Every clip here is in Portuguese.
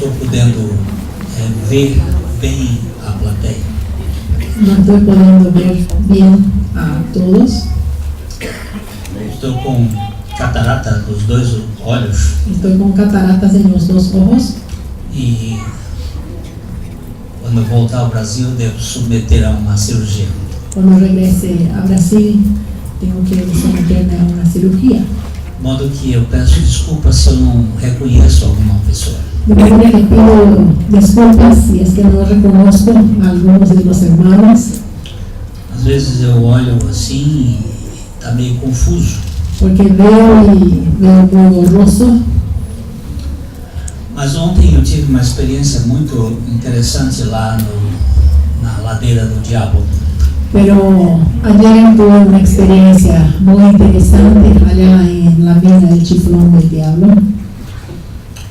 estou podendo ver bem a plateia. No estoy pudiendo ver bien a todos. Estou com catarata dos dois olhos. Estoy con cataratas en los dos ojos. E quando eu voltar ao Brasil, devo submeter a uma cirurgia. Cuando regrese a Brasil, tengo que someterme a una cirugía. De modo que eu peço desculpas se eu não reconheço alguma pessoa. De manera que pido disculpas si es que no reconozco a algunos de los hermanos. Às vezes eu olho assim e está meio confuso. Porque veo muy borroso. Mas ontem eu tive uma experiência muito interessante lá na ladeira do Diabo. Pero ayer tuve una experiencia muy interesante allá en la mina del Chiflón del Diablo.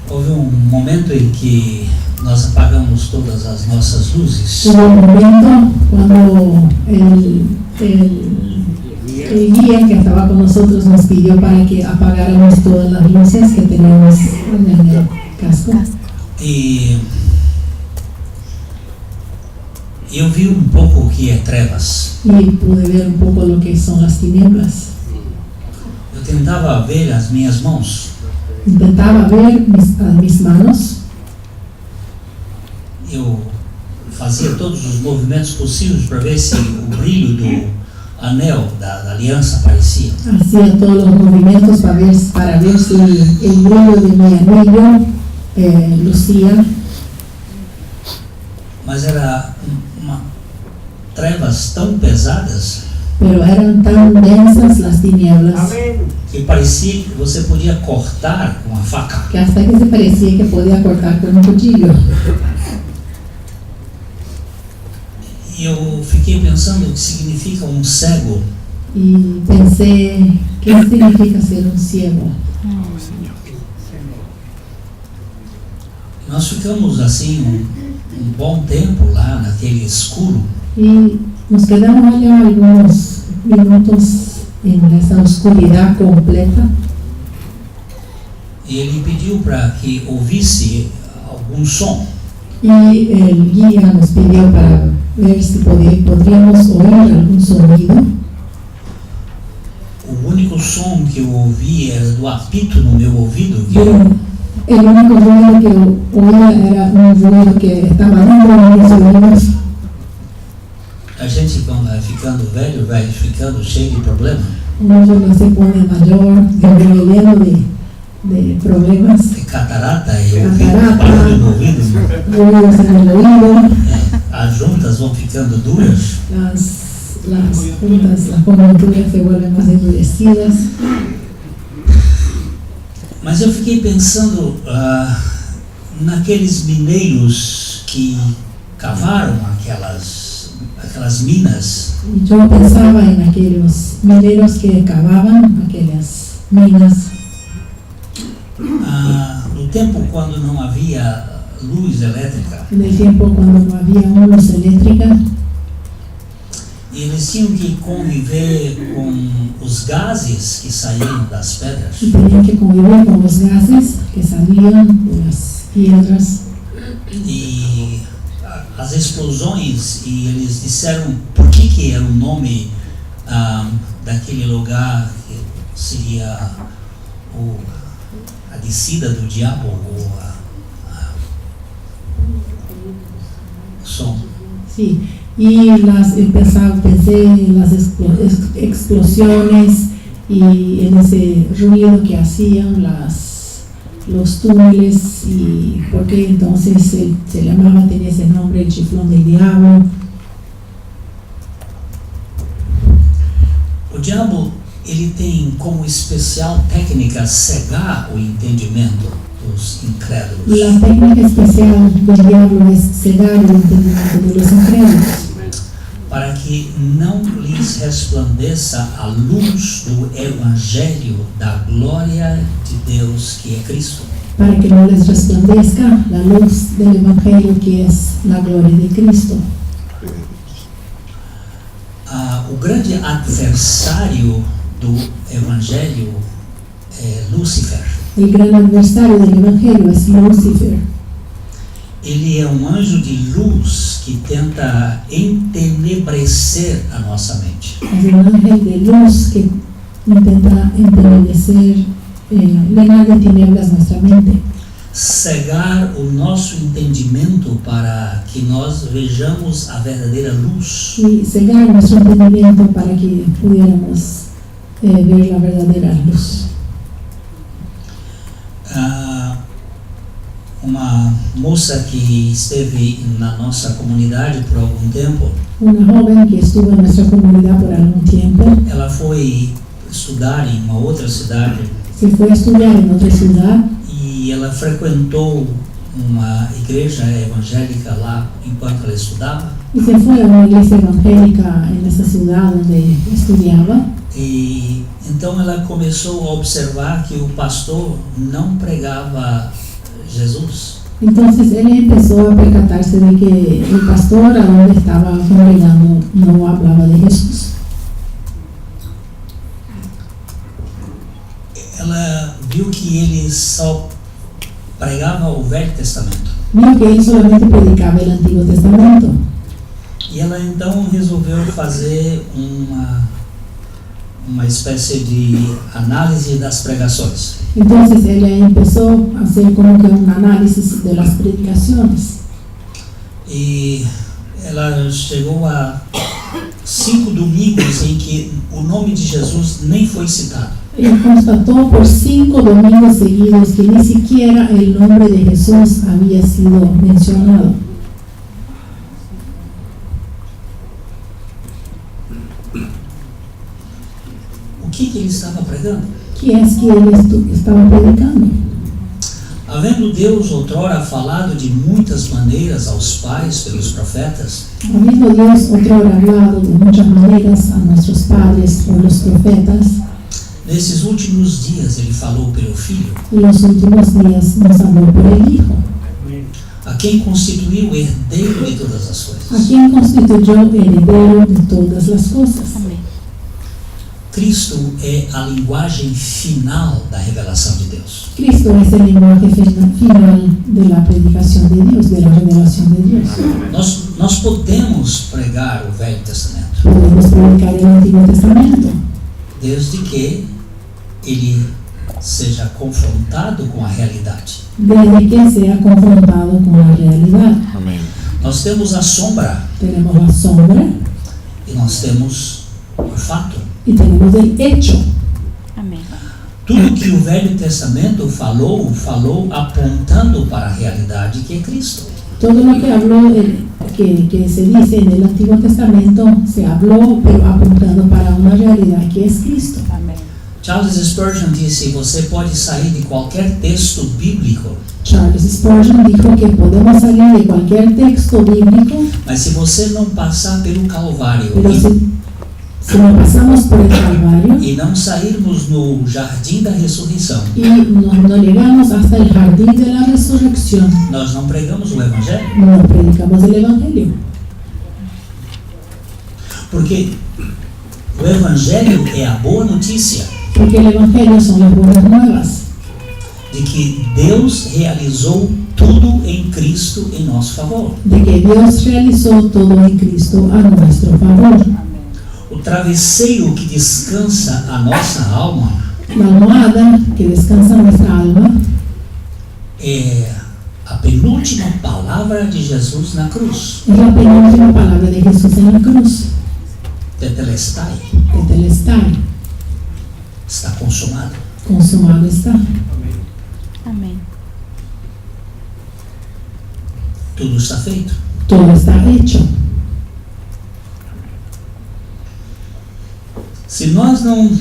Houve um momento em que nós apagamos todas as nossas luzes. Hubo un momento cuando el guía que estaba con nosotros nos pidió para que apagáramos todas las luces que teníamos en el casco. E eu vi um pouco o que é trevas. Y pude ver un poco lo que son las tinieblas. Eu tentava ver as minhas mãos. Intentaba ver mis manos. Eu fazia todos os movimentos possíveis para ver se o brilho do anel da aliança aparecia. Hacía todos los movimientos para ver si el brillo de mi anillo lucía. Mas era trevas tão pesadas. Pero eran tan densas las tinieblas. Que parecia que você podia cortar com a faca. Que hasta que se parecía que podía cortar con un cuchillo. E eu fiquei pensando o que significa um cego. Y pensé, ¿qué significa ser un ciego? Nós ficamos assim um bom tempo lá naquele escuro. Y nos quedamos allá algunos minutos en esa oscuridad completa. E ele pediu para que ouvisse algum som. Y el guía nos pidió para ver si podríamos oír algún sonido. O único som que eu ouvi era do apito no meu ouvido. Pero el único ruido que oía era un ruido que estaba dentro de mis oídos. A gente, quando vai ficando velho, vai ficando cheio de problema. Uno cuando se pone mayor, lleno de problemas. De catarata, eu ouvi barulho no ouvido. Ruidos en el oído. As juntas vão ficando duras. Las juntas, las conjunturas se vuelven más endurecidas. Mas eu fiquei pensando naqueles mineiros que cavaram aquelas minas. Yo pensaba en aquellos mineros que cavaban aquellas minas. No tempo quando não havia luz elétrica. En el tiempo cuando no había luz eléctrica. E eles tinham que conviver com os gases que saíam das pedras. Y tenían que convivir con los gases que salían de las piedras. E as explosões, e eles disseram por que era o nome daquele lugar, que seria a descida do diabo, ou o som. Sí, y pensé en las explosiones y en ese ruido que hacían los túneles, y porque entonces se llamaba, tenía ese nombre, el Chiflón del Diablo. O diabo, ele tem como especial técnica cegar o entendimento dos incrédulos. La técnica especial del diablo es cegar el entendimiento de los incrédulos. Para que não lhes resplandeça a luz do Evangelho da glória de Deus, que é Cristo. Para que no les resplandezca la luz del Evangelio, que es la gloria de Cristo. O grande adversário do Evangelho é Lúcifer. El gran adversario del Evangelio es Lucifer. ele é um anjo de luz que tenta entenebrecer a nossa mente. Es un ángel de luz que intenta entenecer, llenar de tinieblas nuestra mente, Cegar o nosso entendimento para que nós vejamos a verdadeira luz. y cegar nuestro entendimiento para que pudiéramos ver la verdadera luz. Uma moça que esteve na nossa comunidade por algum tempo, Una joven que estuvo en nuestra comunidad por algún tiempo ela foi estudar em uma outra cidade se fue a estudiar en otra ciudad e ela frequentou uma igreja evangélica lá enquanto ela estudava. y se fue a una iglesia evangélica en esa ciudad donde estudiaba. E então ela começou a observar que o pastor não pregava Jesus. Entonces él empezó a percatarse de que el pastor a donde estaba congregando no hablaba de Jesús. Ela viu que ele só pregava o Velho Testamento. Vio que él solamente predicaba el Antiguo Testamento. E ela então resolveu fazer uma espécie de análise das pregações. Entonces ella empezó a hacer como que un análisis de las predicaciones. E ela chegou a 5 domingos em que o nome de Jesus nem foi citado. Y constató por 5 domingos seguidos que ni siquiera el nombre de Jesús había sido mencionado. O que ele estava pregando? ¿Qué es que él estaba predicando? Havendo Deus outrora falado de muitas maneiras aos pais pelos profetas, Habiendo Dios otrora hablado de muchas maneras a nuestros padres por los profetas, nesses últimos dias ele falou pelo Filho, en los últimos días nos habló por el Hijo, a quem constituiu o herdeiro de todas as a coisas. quien constituyó heredero de todas las cosas. Cristo é a linguagem final da revelação de Deus. Cristo es el lenguaje final de la predicación de Dios, de la revelación de Dios. Nós podemos pregar o Velho Testamento, Podemos predicar el Antiguo Testamento, desde que ele seja confrontado com a realidade. desde que sea confrontado con la realidad. Amén. Nós temos a sombra Tenemos la sombra e nós temos o fato. y tenemos el hecho. Amém. Tudo que o Velho Testamento falou apontando para a realidade que é Cristo. Todo lo que habló, que se dice en el Antiguo Testamento, se habló, pero apuntando para una realidad que es Cristo. Amém. Charles Spurgeon disse: você pode sair de qualquer texto bíblico, Charles Spurgeon dijo que podemos salir de cualquier texto bíblico, mas se você não passar pelo Calvário pero si no pasamos por el Calvario e não sairmos no jardim da ressurreição, y no llegamos hasta el jardín de la resurrección, nós não pregamos o Evangelho. no predicamos el Evangelio. Porque o Evangelho é a boa notícia Porque el Evangelio son las buenas nuevas de que Deus realizou tudo em Cristo em nosso favor. de que Dios realizó todo en Cristo a nuestro favor. O travesseiro que descansa a nossa alma La almohada que descansa nuestra alma é a penúltima palavra de Jesus na cruz. es la penúltima palabra de Jesús en la cruz. Tetelestai, Tetelestai, está consumado. consumado está. Amém. Tudo está feito. Todo está hecho. Se nós não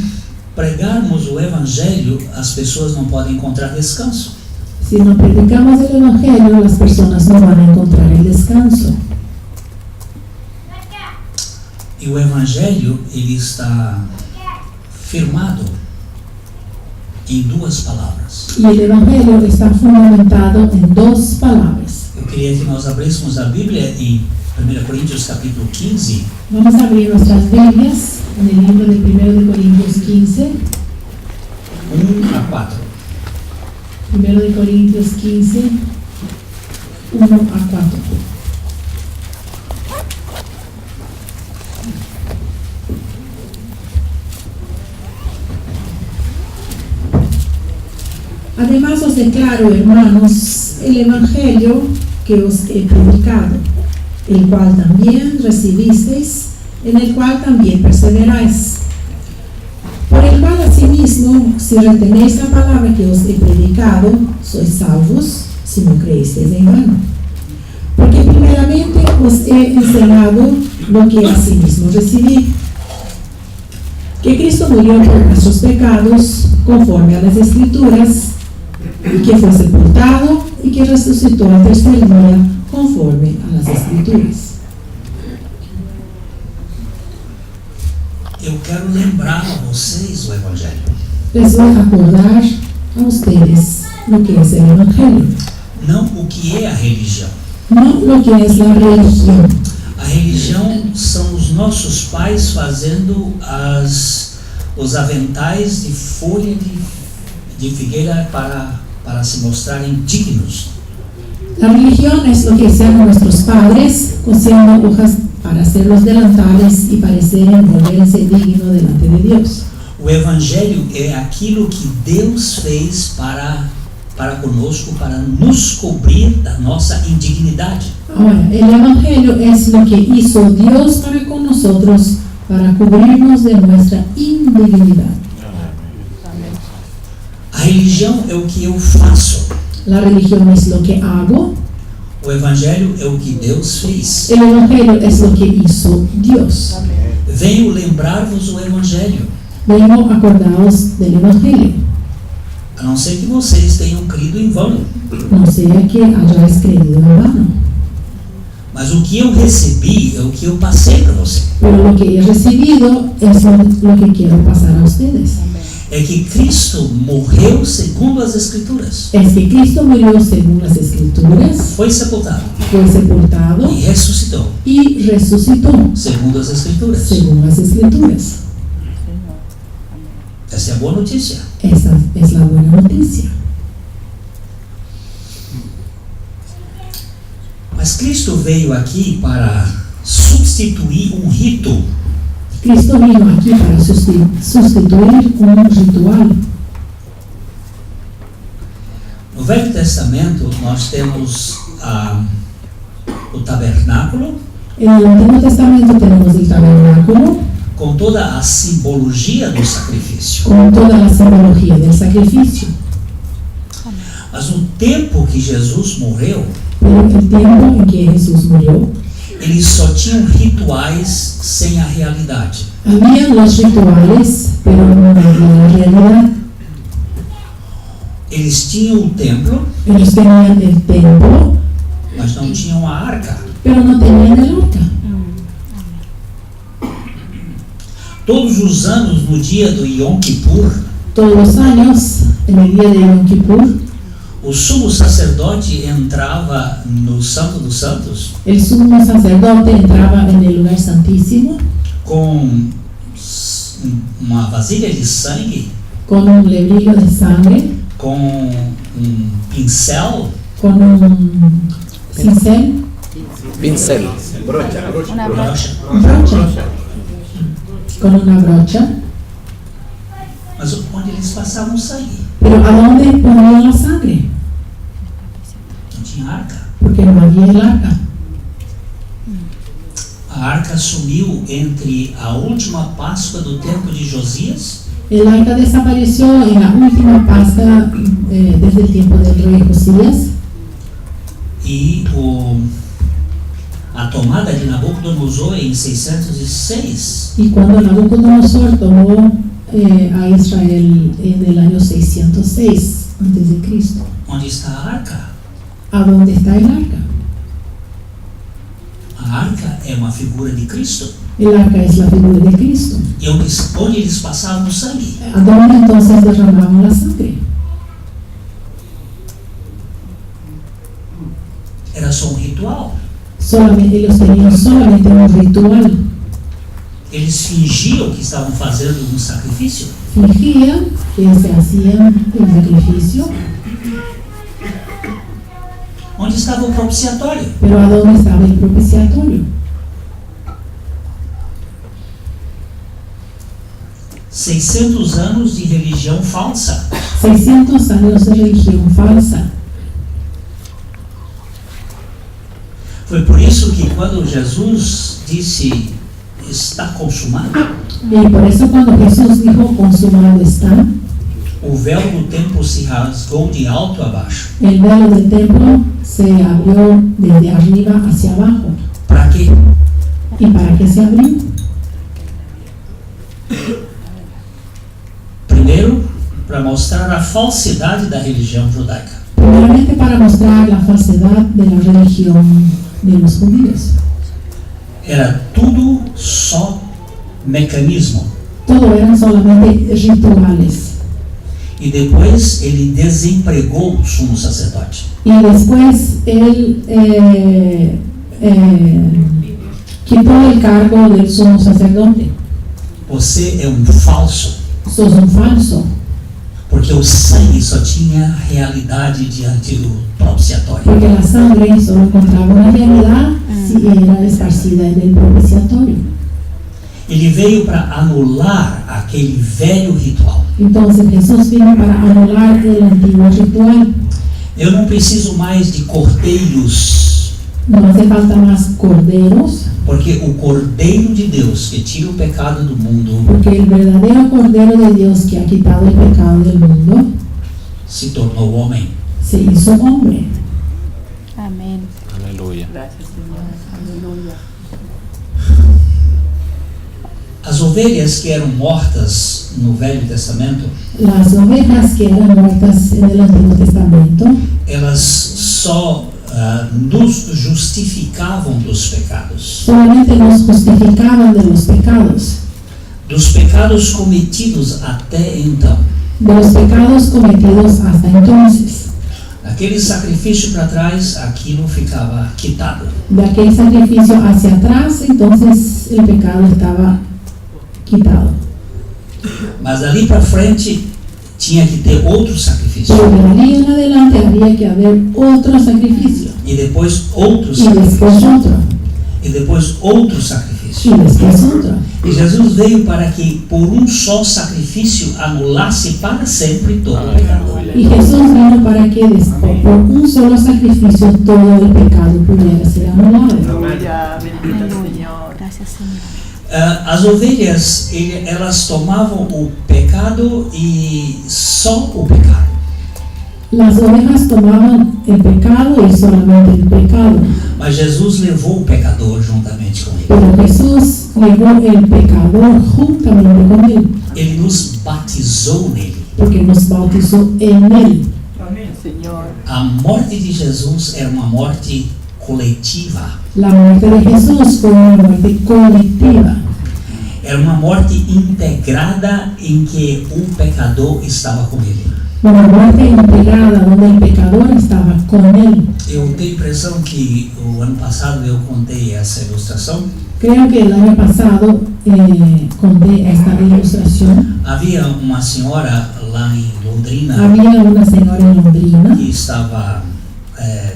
pregarmos o Evangelho, as pessoas não podem encontrar descanso. Si no predicamos el Evangelio, las personas no van a encontrar el descanso. E o Evangelho, ele está firmado em duas palavras. Y el Evangelio está fundamentado en dos palabras. Eu queria que nós abríssemos a Bíblia em 1 Coríntios capítulo 15, Vamos a abrir nuestras Biblias en el libro de 1 de Corintios 15. 1 a 4. 1 de Corintios 15, 1 a 4. Además os declaro, hermanos, el Evangelio que os he predicado, el cual también recibisteis, en el cual también perseveráis, por el cual asimismo, si retenéis la palabra que os he predicado, sois salvos, si no creísteis en vano. Porque primeramente os he enseñado lo que asimismo recibí, que Cristo murió por nuestros pecados, conforme a las Escrituras, y que fue sepultado y que resucitó al tercer día, conforme a las Escrituras. Eu quero lembrar a vocês o Evangelho. Les voy a acordar a ustedes lo que es el Evangelio, Não o que é a religião. no lo que es la religión. A religião são os nossos pais fazendo os aventais de folha de figueira para se mostrarem dignos. La religión es lo que hicieron nuestros padres, cosiendo hojas para hacer los delantales y parecer volverse digno delante de Dios. O Evangelho é aquilo que Deus fez para conosco, para nos cobrir da nossa indignidade. Ahora, el Evangelio es lo que hizo Dios para con nosotros, para cubrirnos de nuestra indignidad. A religião é o que eu faço. La religión es lo que hago, O Evangelho é o que Deus fez. el Evangelio es lo que hizo Dios. Venho lembrar-vos o Evangelho, Vengo acordados del Evangelio. a não ser que vocês tenham crido em vão. No sea que hayáis creído en vano. Mas o que eu recebi é o que eu passei para você. Pero lo que he recibido es lo que quiero pasar a ustedes. É que Cristo morreu segundo as Escrituras. Es que Cristo murió según las Escrituras, Foi sepultado fue sepultado e ressuscitou y resucitó segundo as Escrituras. según las Escrituras. Essa é a boa notícia. Esa es la buena noticia. Mas Cristo veio aqui para substituir um rito. Cristo vino aquí para sustituir un ritual. No Velho Testamento nós temos o tabernáculo En el Antiguo Testamento tenemos el tabernáculo com toda a simbologia do sacrifício. con toda la simbología del sacrificio. Mas no tempo que Jesus morreu, Pero el tiempo en que Jesús murió, eles só tinham rituais sem a realidade. había los rituales, pero no había la realidad. Eles tinham o templo, Ellos tenían el templo, mas não tinham a arca. pero no tenían el arca. Todos os anos, no dia do Yom Kippur, Todos los años, en el día de Yom Kippur, o sumo sacerdote entrava no Santo dos Santos el sumo sacerdote entraba en el lugar santísimo com uma vasilha de sangue, con un lebrillo de sangre, com pincel con un cincel, Pincel. Una brocha. brocha, con una brocha. Mas onde eles passavam sangue? Pero ¿a dónde ponían la sangre? Não tinha arca. Porque no había el arca. A arca sumiu entre a última Páscoa do tempo de Josias El arca desapareció en la última Pascua desde el tiempo del rey Josías e a tomada de Nabucodonosor em 606. y cuando Nabucodonosor tomó a Israel en el año 606 antes de Cristo. Onde está a arca? ¿A dónde está el arca? A arca é uma figura de Cristo. El arca es la figura de Cristo. E onde eles passavam sangue? ¿A dónde entonces derramaban la sangre? Era só um ritual. Ellos tenían solamente un ritual. Eles fingiam que estavam fazendo um sacrifício. Fingían que se hacían el sacrificio. onde estava o propiciatório? Pero ¿a dónde estaba el propiciatorio? 600 anos de religião falsa. 600 años de religión falsa. Foi por isso que quando Jesus disse está consumado, Y por eso cuando Jesús dijo consumado está, o véu do templo se rasgou de alto a baixo. el velo del templo se abrió desde arriba hacia abajo. Para quê? ¿Y para qué se abrió? Primeiro, para mostrar a falsidade da religião judaica. Primeramente para mostrar la falsedad de la religión de los judíos. Era tudo só mecanismo. Todo eran solamente rituales. E depois ele desempregou o sumo sacerdote. Y después él quitó el cargo del sumo sacerdote. Você é um falso, Sos un falso, porque o sangue só tinha realidade diante do propiciatório. porque la sangre solo encontraba una realidad si era esparcida en el propiciatorio. Ele veio para anular aquele velho ritual. Entonces Jesús vino para anular el antiguo ritual. Eu não preciso mais de cordeiros, No hace falta más corderos, porque o Cordeiro de Deus que tira o pecado do mundo porque el verdadero Cordero de Dios que ha quitado el pecado del mundo se tornou homem. se hizo hombre. Amén. Aleluia. As ovelhas que eram mortas no Velho Testamento, Las ovejas que eran muertas en el Antiguo Testamento elas só nos justificavam dos pecados. solamente nos justificaban de los pecados cometidos até então. de los pecados cometidos hasta entonces. Aquele sacrifício para trás, aquilo ficava quitado. De aquel sacrificio hacia atrás, entonces el pecado estaba quitado. Mas dali para frente tinha que ter outro sacrifício. Pero de allí en adelante había que haber otro sacrificio. E depois outro Y después sacrifício. otro. E depois outro Y sacrifício. después otro. E Jesus veio para que por um só sacrifício anulasse para sempre todo o pecado. Y Jesús vino para que después, por un solo sacrificio todo el pecado pudiera ser anulado. Aleluya, bendito el Aleluya. Señor. Gracias, Señor. As ovelhas, elas tomavam o pecado e só o pecado. Las ovejas tomaban el pecado y solamente el pecado. Mas Jesus levou o pecador juntamente com ele. Pero Jesús llevó el pecador juntamente con él, Ele nos batizou nele. porque nos bautizó en él. Amén, Señor. A morte de Jesus era uma morte coletiva. La muerte de Jesús fue una muerte colectiva. Era uma morte integrada em que o pecador estava com ele. Una muerte integrada donde el pecador estaba con él. Eu tenho a impressão que o ano passado eu contei essa ilustração. Creo que el año pasado conté esta ilustración. Havia uma senhora lá em Londrina Había una señora en Londrina que estava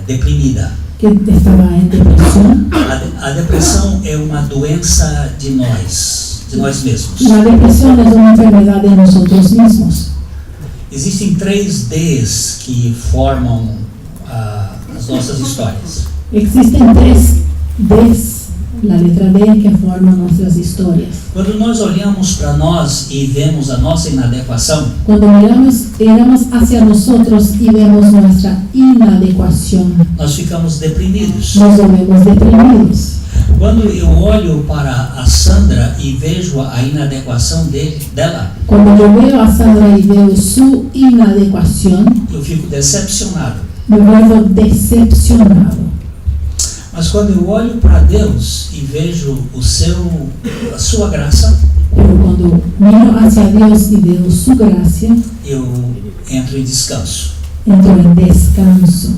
deprimida. que estaba en depresión. A depressão é uma doença de nós mesmos. La depresión es una enfermedad de nosotros mismos. Existem 3 Ds que formam as nossas histórias. Existen 3 Ds, la letra D, que forman nuestras historias. Quando nós olhamos para nós e vemos a nossa inadequação, Cuando miramos hacia nosotros y vemos nuestra inadecuación, nós ficamos deprimidos. nos volvemos deprimidos. Quando eu olho para a Sandra e vejo a inadequação dela, Cuando yo veo a Sandra y veo su inadecuación, eu fico decepcionado. me vuelvo decepcionado. Mas quando eu olho para Deus e vejo a sua graça, Pero cuando miro hacia Dios y veo su gracia, eu entro em descanso. entro en descanso.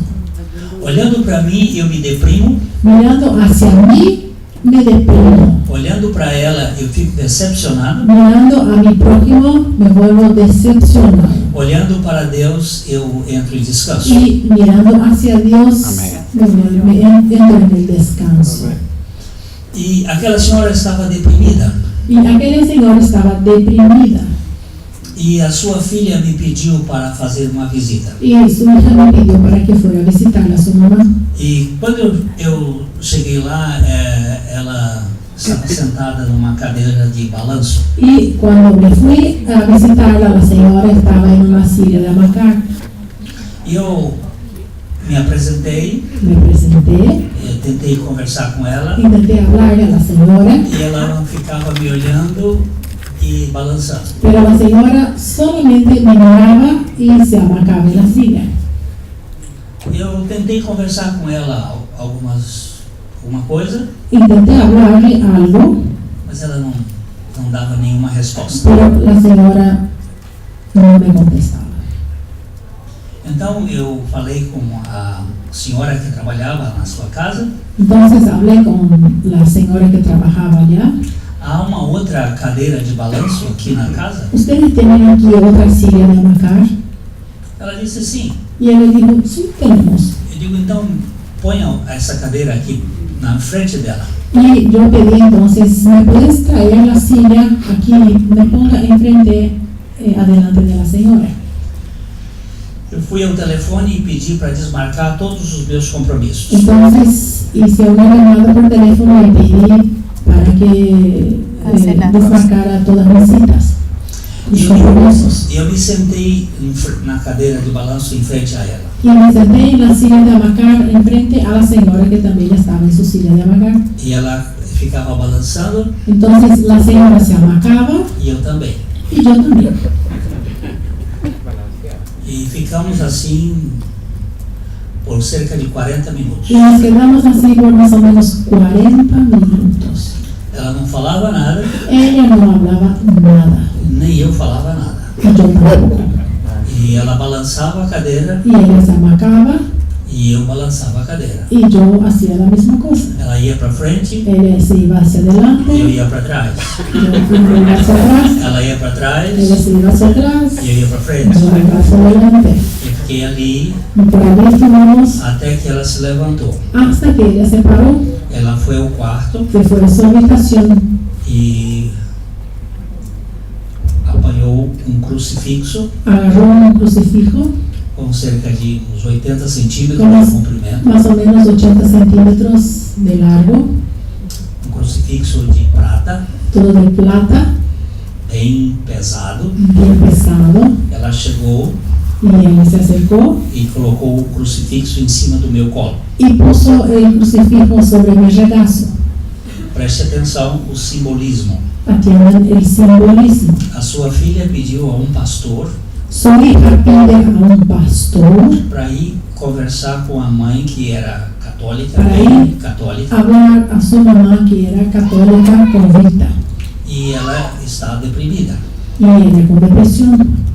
Olhando para mim, eu me deprimo, Mirando hacia mí, me deprimo. Olhando para ela, eu fico decepcionado. Mirando a mi prójimo, me vuelvo decepcionado. Olhando para Deus, eu entro em descanso. Y mirando hacia Dios, me entro en el descanso. E aquela senhora estava deprimida. Y aquella señora estaba deprimida. E a sua filha me pediu para fazer uma visita. Y su hija me pidió para que fuera a visitar a su mamá. E quando eu cheguei lá, ela estava sentada numa cadeira de balanço. Y cuando me fui a visitarla, la señora estaba en una silla de hamacar. E eu me apresentei, Me presenté, tentei conversar com ela, intenté hablarle a la señora, e ela ficava me olhando e balançando. pero la señora solamente me miraba y se hamacaba en la silla. Eu tentei conversar com ela alguma coisa, Intenté hablarle algo, mas ela não dava nenhuma resposta. pero la señora no me contestaba. Então eu falei com a senhora que trabalhava na sua casa. Entonces hablé con la señora que trabajaba allá. Há uma outra cadeira de balanço aqui na casa? ¿Ustedes tienen aquí otra silla de hamacar? Ela disse sim. Y él le dijo, sí, tenemos. Eu digo, então ponha essa cadeira aqui na frente dela. Y yo pedí entonces, ¿me puedes traer la silla aquí? Me ponga enfrente, adelante de la señora. Eu fui ao telefone e pedi para desmarcar todos os meus compromissos. Entonces hice una llamada por teléfono y pedí para que desmarcara todas mis citas, mis compromisos. Eu me sentei na cadeira de balanço em frente a ela. Y me senté en la silla de hamacar enfrente a la señora que también estaba en su silla de hamacar. E ela ficava balançando Entonces la señora se hamacaba e eu também. y yo también. E ficamos assim por cerca de 40 minutos. Y nos quedamos así por más o menos 40 minutos. Ela não falava nada, Ella no hablaba nada, nem eu falava nada. y yo tampoco. E ela balançava a cadeira Y ella se hamacaba e eu balançava a cadeira. y yo hacía la misma cosa. Ela ia para frente, Ella se iba hacia eu adelante, ia para trás. yo iba hacia atrás, Ela ia para trás, ella se iba hacia atrás, e eu ia para frente. yo iba hacia adelante. E fiquei ali Y por ahí estuvimos até que ela se levantou. hasta que ella se paró, Ela foi ao quarto que fue a su habitación e apanhou um crucifixo agarró un crucifijo, com cerca de uns 80 centímetros Como de comprimento, más o menos 80 centímetros de largo, um crucifixo de prata, todo de plata, bem pesado. bien pesado. Ela chegou Y ella se acercó e colocou o crucifixo em cima do meu colo. y puso el crucifijo sobre mi regazo. Preste atenção o simbolismo. Atiendan el simbolismo. A sua filha pediu a um pastor Su hija pide a un pastor para ir conversar com a mãe que era católica, Para bem ir católica, hablar a su mamá que era católica convicta e ela está deprimida. y ella con depresión.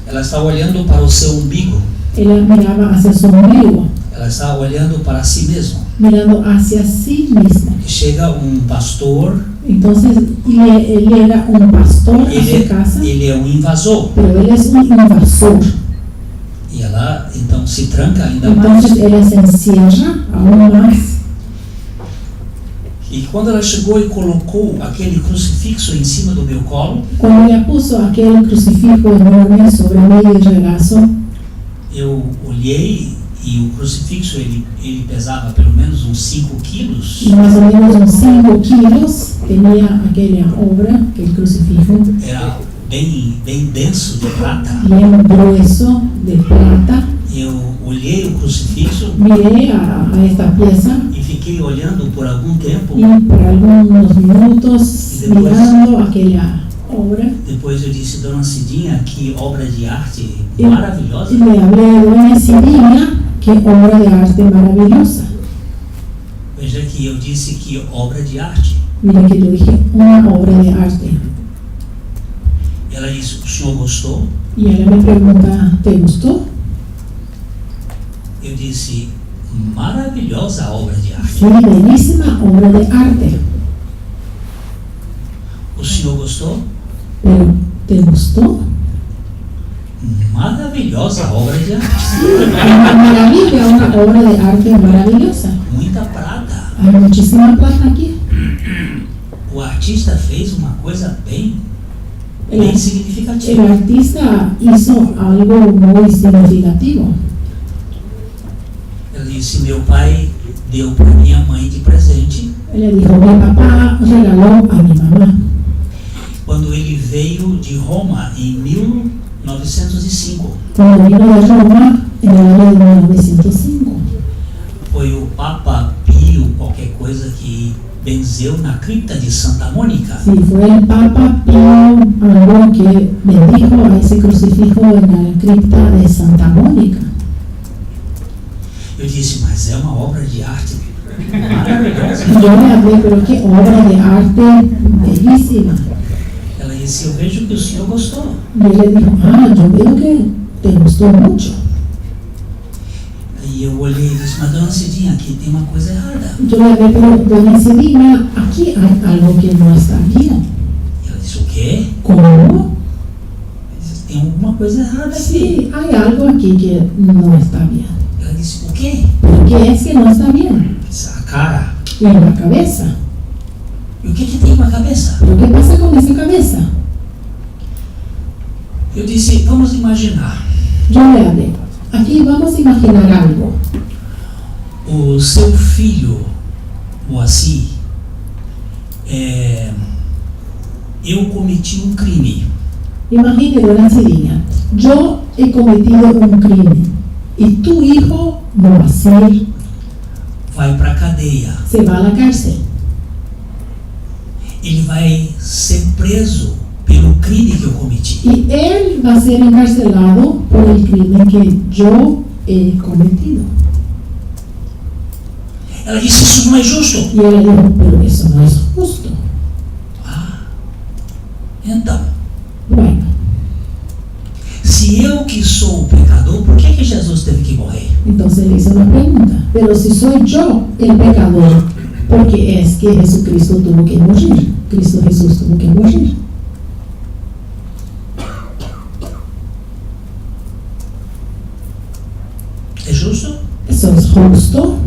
Ela está olhando para o seu umbigo, Ella miraba hacia su ombligo, ela está olhando para si mesma. mirando hacia sí misma. Chega um pastor, Entonces él era un pastor a su casa, ele é um invasor. pero él es un invasor. E ela então se tranca ainda mais. Entonces ella se encierra aún más. E quando ela chegou e colocou aquele crucifixo em cima do meu colo, Cuando ella puso aquel crucifijo enorme sobre mi regazo, eu olhei e o crucifixo ele pesava pelo menos uns 5 quilos. y más o menos uns 5 kilos tenía aquella obra, aquel crucifijo, Era bem denso de prata. bien grueso de plata. Eu olhei o crucifixo Miré a esta pieza e fiquei olhando por algum tempo. y por algunos minutos Y después- mirando aquella obra Depois eu disse, Dona Cidinha, que obra de arte y maravilhosa. le hablé a doña Cidinha, qué obra de arte maravillosa. Veja que eu disse que obra de arte. Mira que yo dije, una obra de arte. Ela disse, o senhor gostou? Y ella me pregunta, ¿te gustó? Eu disse, maravilhosa obra de arte. Sí, bellísima obra de arte. O senhor gostou? Pero, ¿te gustó? Maravilhosa obra de arte. Una maravilla, una obra de arte maravillosa. Muita prata. Hay muchísima plata aquí. O artista fez uma coisa bem El significativa. artista hizo algo muy significativo. Ele disse: meu pai deu para minha mãe de presente. Él le dijo, mi papá regaló a mi mamá. Quando ele veio de Roma em 1905, Cuando vino de Roma en el año de 1905, foi o Papa Pio, qualquer coisa, que benzeu na cripta de Santa Mônica. sí, fue el Papa Pío algo que bendijo a ese crucifijo en la cripta de Santa Mónica. Eu disse: mas é uma obra de arte maravilhosa. Yo le hablé, pero qué obra de arte bellísima. Ela disse: eu vejo que o senhor gostou. Y él le dijo, yo veo que te gustó mucho. E eu olhei e disse: mas dona Cidinha, aqui tem uma coisa errada. Yo le hablé, pero doña Cidinha, aquí hay algo que no está bien. E ela disse: o quê? ¿Cómo? Eu disse: tem alguma coisa errada aqui. Sí, hay algo aquí que no está bien. Ela disse: o quê? ¿Pero qué es que no está bien? Eu disse: a cara. Y en la cabeza. E o que tem com a cabeça? ¿Pero qué pasa con esa cabeza? Eu disse: vamos imaginar. Yo le hablé, aquí vamos a imaginar algo. O seu filho, Moacir, eu cometi um crime. Imagine, dona Cidinha, yo he cometido un crimen y tu hijo, Moacir, Vai para a cadeia. se va a la cárcel. Ele vai ser preso pelo crime que eu cometi. Y él va a ser encarcelado por el crimen que yo he cometido. Ela disse: isso não é justo. Y él le dijo, pero eso no es justo. Então, Bueno, se eu que sou o pecador, por que Jesus teve que morrer? entonces le hizo una pregunta, pero si soy yo el pecador, ¿por qué es que Jesucristo tuvo que morir? Cristo Jesús tuvo que morir. É justo? ¿Eso es justo?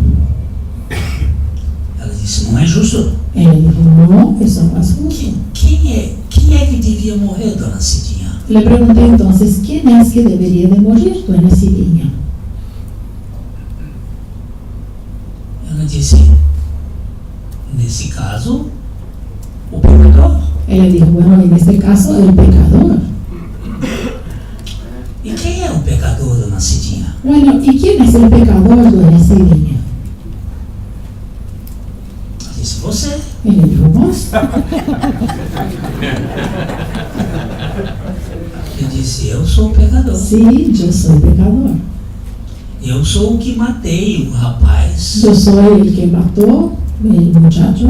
Ela disse: não é justo. Él le dijo, no, eso no es justo. Quem é que devia morrer, dona Cidinha? Le pregunté entonces, ¿quién es que debería de morir, dona Cidinha? Ela disse: nesse caso, o pecador. Él le dijo, bueno, en este caso, el pecador. E quem é o pecador, dona Cidinha? Bueno, ¿y quién es el pecador, dona Cidinha? Ela disse: você. Él le dijo, vos. Eu disse: eu sou o pecador. Sí, yo soy pecador. Eu sou o que matei o rapaz. Yo soy el que mató el muchacho.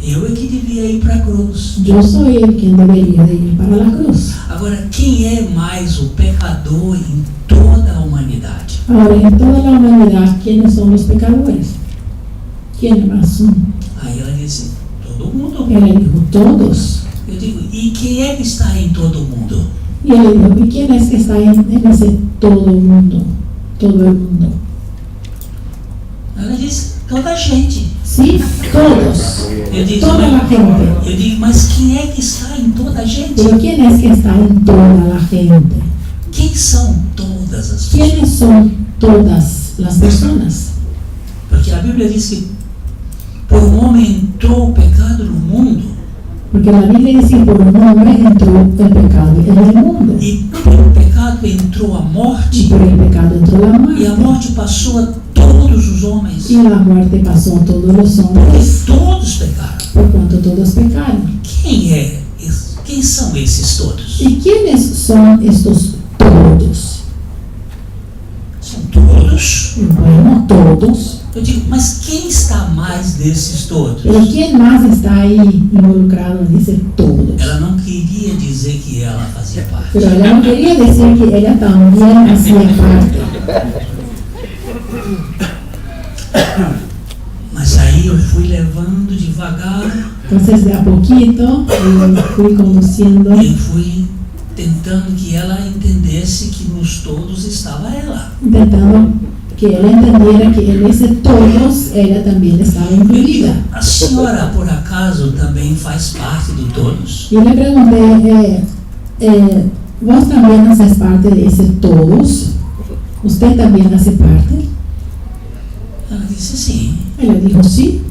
Eu é que devia ir para a cruz. Yo soy el que debería de ir para la cruz. Agora, quem é mais o pecador em toda a humanidade? Ahora, en toda la humanidad, ¿quiénes son los pecadores? ¿Quiénes más son? Aí ela disse: todo mundo. Él le dijo, todos. Eu digo: e quem é que está em todo mundo? Y él le dijo, ¿y quién es que está en ese todo el mundo? Todo el mundo. Ela disse: toda a gente. Sí, todos. Eu disse: Toda la gente. eu digo: mas quem é que está em toda a gente? Pero ¿quién es que está en toda la gente? Quem são todas as pessoas? ¿Quiénes son todas las personas? Porque a Bíblia diz que por um homem entrou o pecado no mundo, Porque la Biblia dice que por un hombre entró el pecado en el mundo. e pelo pecado entrou a Y morte, por el pecado entró la e a muerte. morte passou a todos os homens, Y la muerte pasó a todos los porque hombres, todos pecaram. por cuanto todos pecaron. Quem são esses todos? ¿Y quiénes son estos todos? São todos. Bueno, todos. Eu digo: mas quem está mais desses todos? Pero ¿quién más está ahí involucrado en ese todos? Ela não queria dizer que ela fazia parte. Pero ella no quería decir que ella también hacía parte. Mas aí eu fui levando devagar Entonces de a poquito fui conduciendo e fui tentando que ela entendesse que nos todos estava ela. intentando que ela entendiera que en ese todos ella también estaba incluida. A senhora, por acaso, também faz parte do todos? Y le pregunté, ¿vos también haces parte de ese todos? ¿Usted también hace parte? Ela disse sim. Ella dijo sí.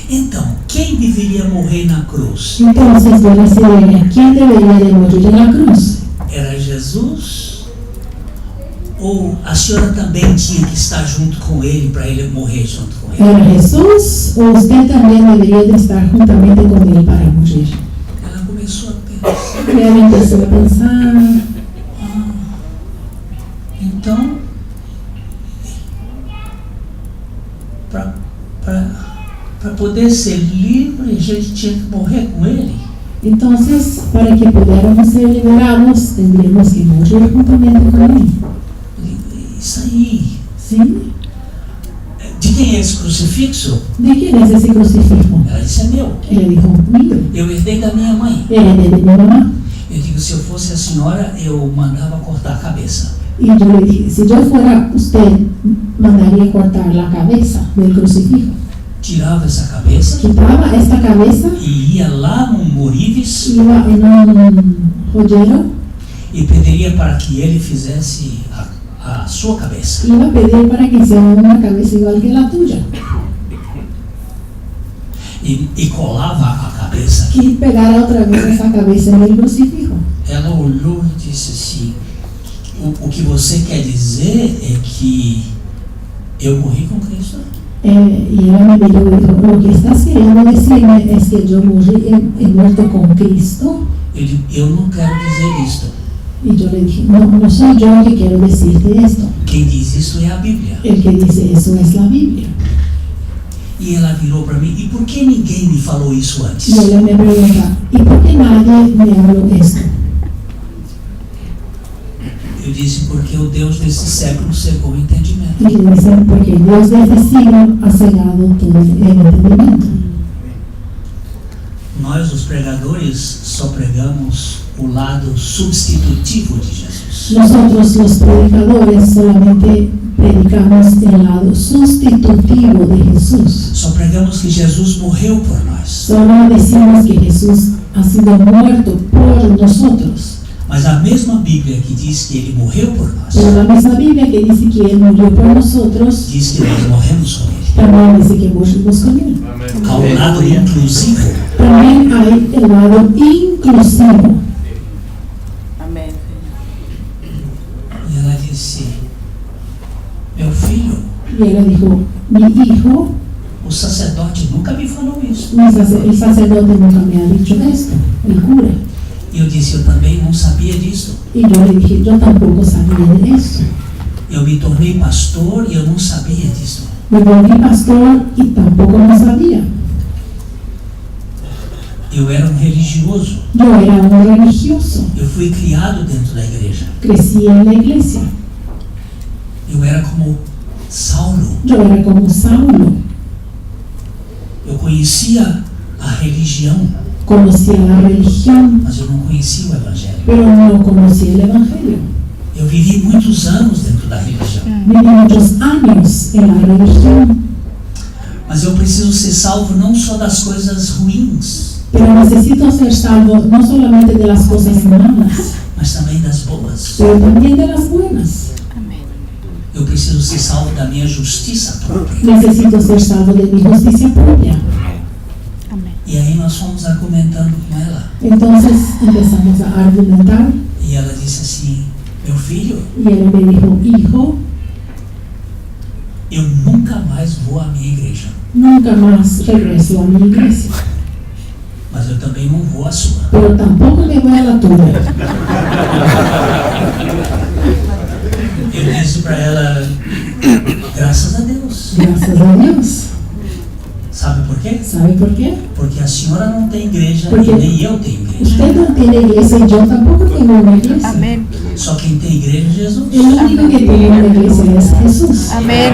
Então, quem deveria morrer na cruz? Entonces yo le dije, ¿quién debería de morir en la cruz? Era Jesus? Ou a senhora também tinha que estar junto com ele para ele morrer junto com ele? ¿Era Jesús o usted también debería de estar juntamente con él para morir? Ela começou a pensar. Y ella empezó a pensar, Então, para poder ser livre, a gente tinha que morrer com ele. entonces para que pudiéramos ser liberados tendríamos que morir juntamente con él. Isso aí. ¿Sí? De quem é esse crucifixo? ¿De quién es ese crucifijo? Ela disse, é meu. Ella dijo, mío. Eu herdei da minha mãe. Era de mi mamá. Eu digo, se eu fosse a senhora, eu mandava cortar a cabeça. Y yo le dije, si yo fuera usted, mandaría cortar la cabeza del crucifijo. Tirava essa cabeça Quitaba esta cabeza, e ia lá no Morives iba en un joyero, e pediria para que ele fizesse a sua cabeça. iba a pedir para que hiciera una cabeza igual que la tuya. E colava a cabeça aqui. Y pegara otra vez esa cabeza en el crucifijo. Ela olhou e disse assim, o que você quer dizer é que eu morri com Cristo? Y ella me miró y dijo, lo que estás queriendo decirme es que yo morí, he muerto con Cristo. Eu digo, eu não quero dizer isto. Y yo le dije, no, no soy yo el que quiero decirte esto. Quem diz isso é a Bíblia. El que dice eso es la Biblia. E ela virou para mim, e por que ninguém me falou isso antes? Y ella me pregunta, ¿y por qué nadie me habló esto? Eu disse, porque o Deus desse século cegou o entendimento. Y le dicen, porque Dios de este siglo ha cegado todo el entendimiento. Nós, os pregadores, só pregamos o lado substitutivo de Jesus. Nosotros los predicadores solamente predicamos el lado sustitutivo de Jesús. Só pregamos que Jesus morreu por nós. Solo decimos que Jesús ha sido muerto por nosotros. Mas a mesma Bíblia que diz que ele morreu por nós, Pero la misma Biblia que dice que Él murió por nosotros, diz que nós morremos com ele. también dice que morimos con Él. Há um lado inclusivo. También hay el lado inclusivo. Amém. E ela disse, meu filho, Y ella dijo, mi hijo, o sacerdote nunca me falou isso. el sacerdote nunca me ha dicho esto, el cura. E eu disse, eu também não sabia disso. Y yo le dije, yo tampoco sabía de esto. Eu me tornei pastor e eu não sabia disso. Me volví pastor y tampoco lo sabía. Eu era um religioso. Yo era un religioso, Eu fui criado dentro da igreja. crecí en la iglesia. Eu era como Saulo. Yo era como Saulo, Eu conhecia a religião, conocía la religión, mas eu não conhecia o evangelho. pero no conocía el evangelio. Eu vivi muitos anos dentro da religião. Viví muchos años en la religión, Mas eu preciso ser salvo não só das coisas ruins, pero necesito ser salvo no solamente de las cosas malas, mas também das boas. pero también de las buenas. Amén. Eu preciso ser salvo da minha justiça própria. Necesito ser salvo de mi justicia propia. Amén. E aí nós fomos argumentando com ela. Entonces empezamos a argumentar E ela disse assim, meu filho, y él me dijo, hijo, eu nunca mais vou à minha igreja. nunca más regreso a mi iglesia, Mas eu também não vou à sua. pero tampoco me voy a la tuya. Eu disse para ela, graças a Deus. Gracias a Dios. Sabe por quê? ¿Sabe por qué? Porque a senhora não tem igreja Porque e nem eu tenho igreja. Usted no tiene iglesia y yo tampoco tengo una iglesia. Amén. Só quem tem igreja é Jesus. El único que tiene una iglesia es Jesús. Amén.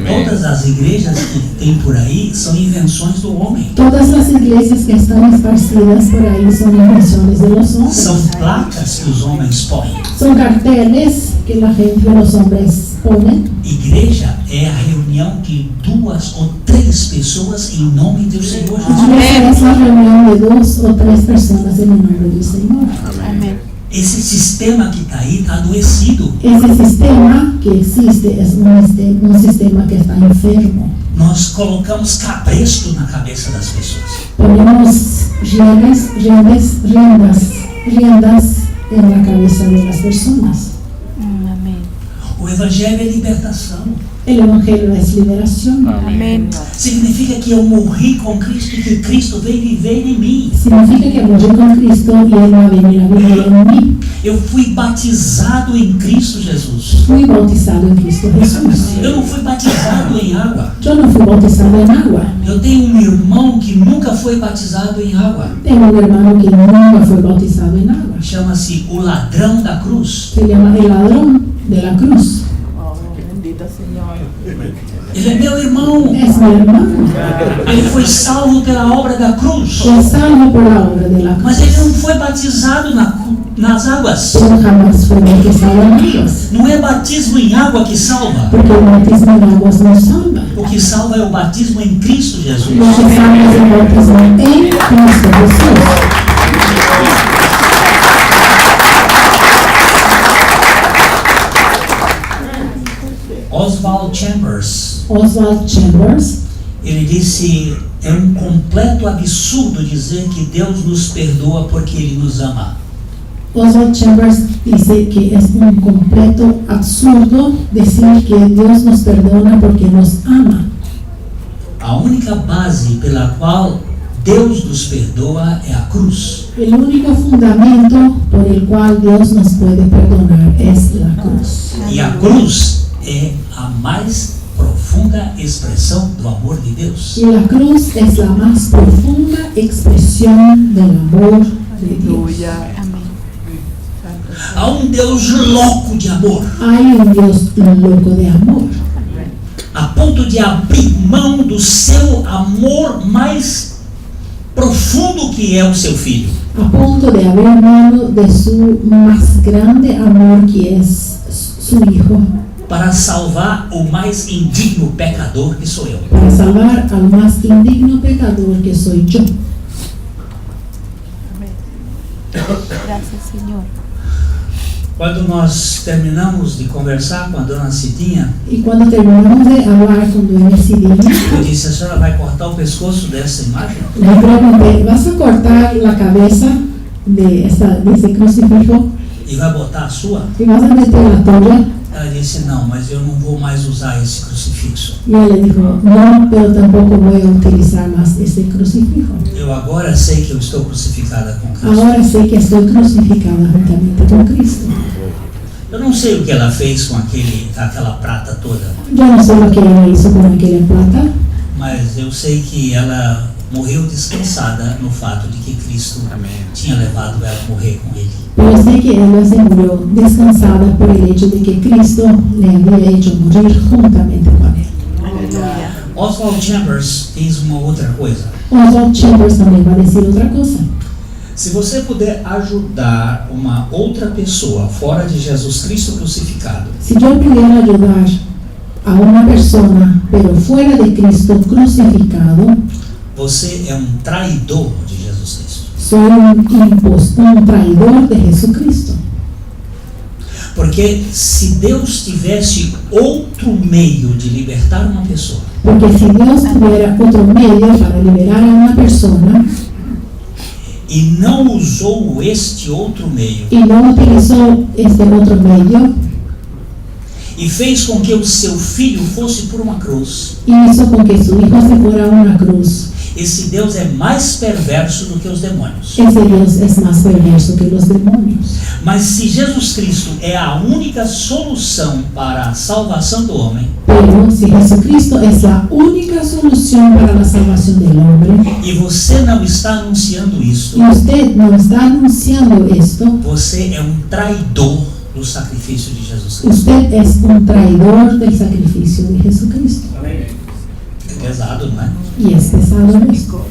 Todas as igrejas que tem por aí são invenções do homem. Todas las iglesias que están esparcidas por ahí son invenciones de los hombres. São placas que os homens põem. Son carteles que la gente, los hombres ponen. Igreja é a reunião de 2 ou 3 pessoas em nome do Senhor Jesus. Iglesia es la reunión de 2 o 3 personas en el nombre del Señor. Amén. Esse sistema que está aí está adoecido. Ese sistema que existe es un sistema que está enfermo. Nós colocamos cabresto na cabeça das pessoas. Ponemos riendas en la cabeza de las personas. Amén. O Evangelho é libertação. El Evangelio es liberación. Amén. Significa que eu morri com Cristo e que Cristo veio viver em mim. Significa que morí con Cristo y Él va a venir a vivir en mí. Eu fui batizado em Cristo Jesus. Fui bautizado en Cristo Jesús. Eu não fui batizado em água. Yo no fui bautizado en agua. Eu tenho um irmão que nunca foi batizado em água. Tengo un hermano que nunca fue bautizado en agua. Chama-se o ladrão da cruz. Se llama el ladrón de la cruz. Oh, bendito Señor. Ele é meu irmão. Es mi hermano. Ele foi salvo pela obra da cruz. Fue salvo por la obra de la Mas ele não cruz. foi batizado nas águas. Pero jamás fue bautizado en aguas. Não é batismo em água que salva. Porque el bautismo en aguas no salva. O que salva é o batismo em Cristo Jesus. Lo que salva es el bautismo en Cristo Jesús. Oswald Chambers, ele disse: é um completo absurdo dizer que Deus nos perdoa porque Ele nos ama. Oswald Chambers dice que es un completo absurdo decir que Dios nos perdona porque nos ama. A única base pela qual Deus nos perdoa é a cruz. El único fundamento por el cual Dios nos puede perdonar es la cruz. E a cruz é a mais profunda expressão do amor de Deus. Y la cruz es la más profunda expresión del amor de Dios. Aleluya. Amén. Há um Deus louco de amor, Hay un Dios loco de amor, a ponto de abrir mão do seu amor mais profundo, que é o seu filho. a punto de abrir mano de su más grande amor que es su Hijo, Para salvar o mais indigno pecador que sou eu. para salvar al más indigno pecador que soy yo. Gracias, Señor. Quando nós terminamos de conversar com a dona Cidinha, Y cuando terminamos de hablar con Dueña Cidinha, eu disse: a senhora vai cortar o pescoço dessa imagem? le pregunté, ¿vas a cortar la cabeza de ese crucifijo E vai botar a sua? y vas a meter la tuya? Ela disse: não, mas eu não vou mais usar esse crucifixo. Y él le dijo, no, pero tampoco voy a utilizar más ese crucifijo. Eu agora sei que eu estou crucificada com Cristo. Ahora sé que estoy crucificada juntamente con Cristo. Eu não sei o que ela fez com aquela prata toda, Yo no sé lo que ella hizo con aquella plata, mas eu sei que ela morreu descansada no fato de que Cristo tinha levado ela a morrer com ele. pero sé que ella se murió descansada por el hecho de que Cristo le había hecho morir juntamente con él. Aleluya. Oswald Chambers diz uma outra coisa. Oswald Chambers también va a decir otra cosa. Se você puder ajudar uma outra pessoa fora de Jesus Cristo crucificado, Si yo pudiera ayudar a una persona, pero fuera de Cristo crucificado, você é um traidor de Jesus Cristo. soy un traidor de Jesucristo. Porque se Deus tivesse outro meio de libertar uma pessoa, Porque si Dios tuviera otro medio para liberar a una persona e não usou este outro meio, y no utilizó este otro medio e fez com que o seu filho fosse por uma cruz, y hizo con que su hijo se fuera a una cruz Esse Deus é mais perverso do que os demônios. Ese Dios es más perverso que los demonios. Mas se Jesus Cristo é a única solução para a salvação do homem, Pero si Jesucristo es la única solución para la salvación del hombre, e você não está anunciando isso, y usted no está anunciando esto, você é um traidor do sacrifício de Jesus Cristo. usted es un traidor del sacrificio de Jesucristo. É pesado, não é? Y es pesado esto.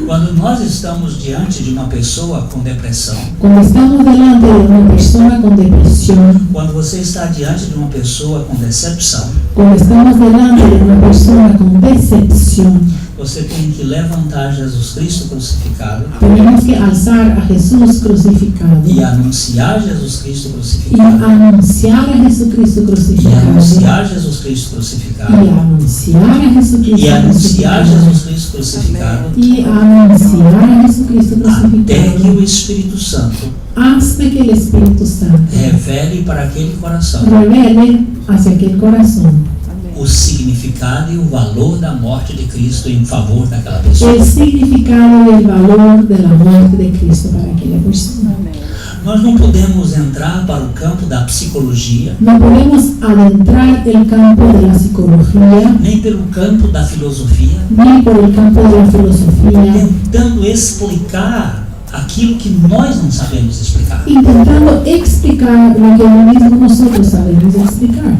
Quando nós estamos diante de uma pessoa com depressão, Cuando estamos delante de una persona con depresión, quando você está diante de uma pessoa com decepção, cuando estamos delante de una persona con decepción, você tem que levantar Jesus Cristo crucificado tenemos que alzar a Jesús crucificado e anunciar Jesus Cristo y crucificado anunciar a Jesucristo e crucificado anunciar Jesus Cristo crucificado y anunciar a Jesucristo e anunciar crucificado Jesus Cristo crucificado y anunciar a Jesucristo até que crucificado o Espírito Santo hasta que el Espíritu Santo revele para aquele coração revele hacia aquel corazón o significado e o valor da morte de Cristo em favor daquela pessoa. el significado y el valor de la muerte de Cristo para aquella persona. Nós não podemos entrar para o campo da psicologia, No podemos adentrar el campo de la psicología nem pelo campo da filosofia, ni por el campo de la filosofía, tentando explicar aquilo que nós não sabemos explicar. intentando explicar lo que mismo nosotros sabemos explicar.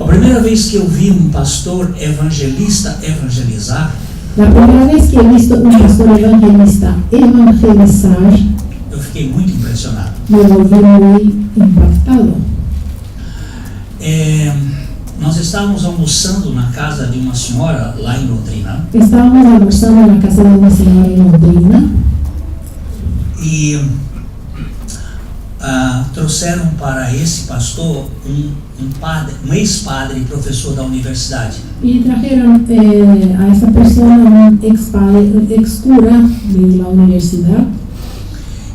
A primeira vez que eu vi um pastor evangelista evangelizar, La primera vez que he visto un pastor evangelista evangelizar, eu fiquei muito impressionado. me volví muy impactado. Nós estávamos almoçando na casa de uma senhora lá em Londrina Estábamos almorzando en la casa de una señora en Londrina e trouxeram para esse pastor um ex-padre e professor da universidade. y trajeron a esa persona un ex cura de la universidad.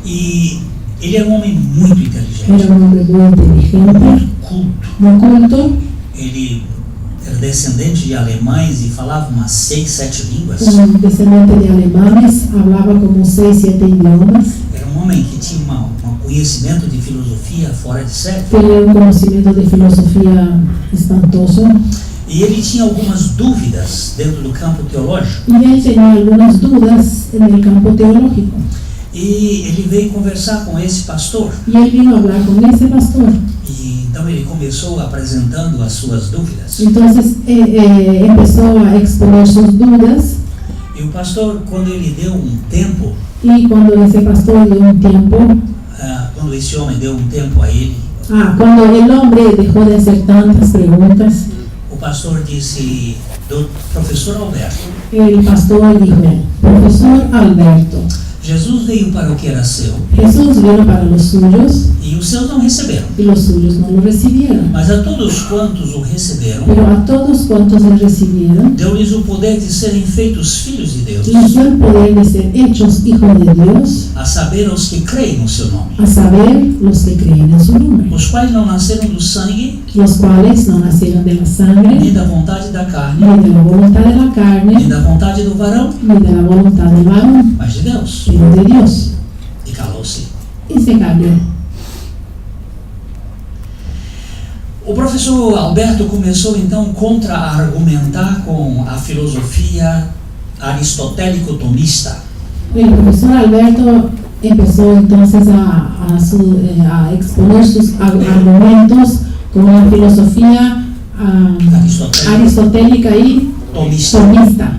E ele era um homem muito inteligente, Era un hombre muy inteligente, culto. muy culto, Ele era descendente de alemães e falava umas 6, 7 línguas. un descendiente de alemanes, hablaba como 6, 7 idiomas, Era um homem que tinha um conhecimento de filosofia fora de série. tenía un conocimiento de filosofía espantoso E ele tinha algumas dúvidas dentro do campo teológico. y él tenía algunas dudas en el campo teológico. E ele veio conversar com esse pastor. Y él vino a hablar con ese pastor. E então ele começou apresentando as suas dúvidas. Entonces empezó a exponer sus dudas E o pastor, quando ele deu um tempo, y cuando ese pastor dio un tiempo, quando esse homem deu um tempo a ele, cuando el hombre dejó de hacer tantas preguntas, o pastor disse: Professor Alberto, el pastor dijo: profesor Alberto, Jesus veio para o que era seu Jesús vino para los suyos e os seus não receberam. y los suyos no lo recibieron. Mas a todos quantos o receberam, Pero a todos cuantos le recibieron, deu-lhes o poder de serem feitos filhos de Deus, les dio el poder de ser hechos hijos de Dios, a saber, aos que creem no seu nome, a saber, los que creen en su nombre, os quais não nasceram do sangue, los cuales no nacieron de la sangre, nem da vontade da carne, ni de la voluntad de la nem carne, da vontade do varão, ni de la voluntad del varón, mas de Deus. sino de Dios. E calou-se. Y se cambió. O professor Alberto começou então contra-argumentar com a filosofia aristotélico-tomista. El profesor Alberto empezó entonces a exponer sus argumentos con una filosofía aristotélica y tomista.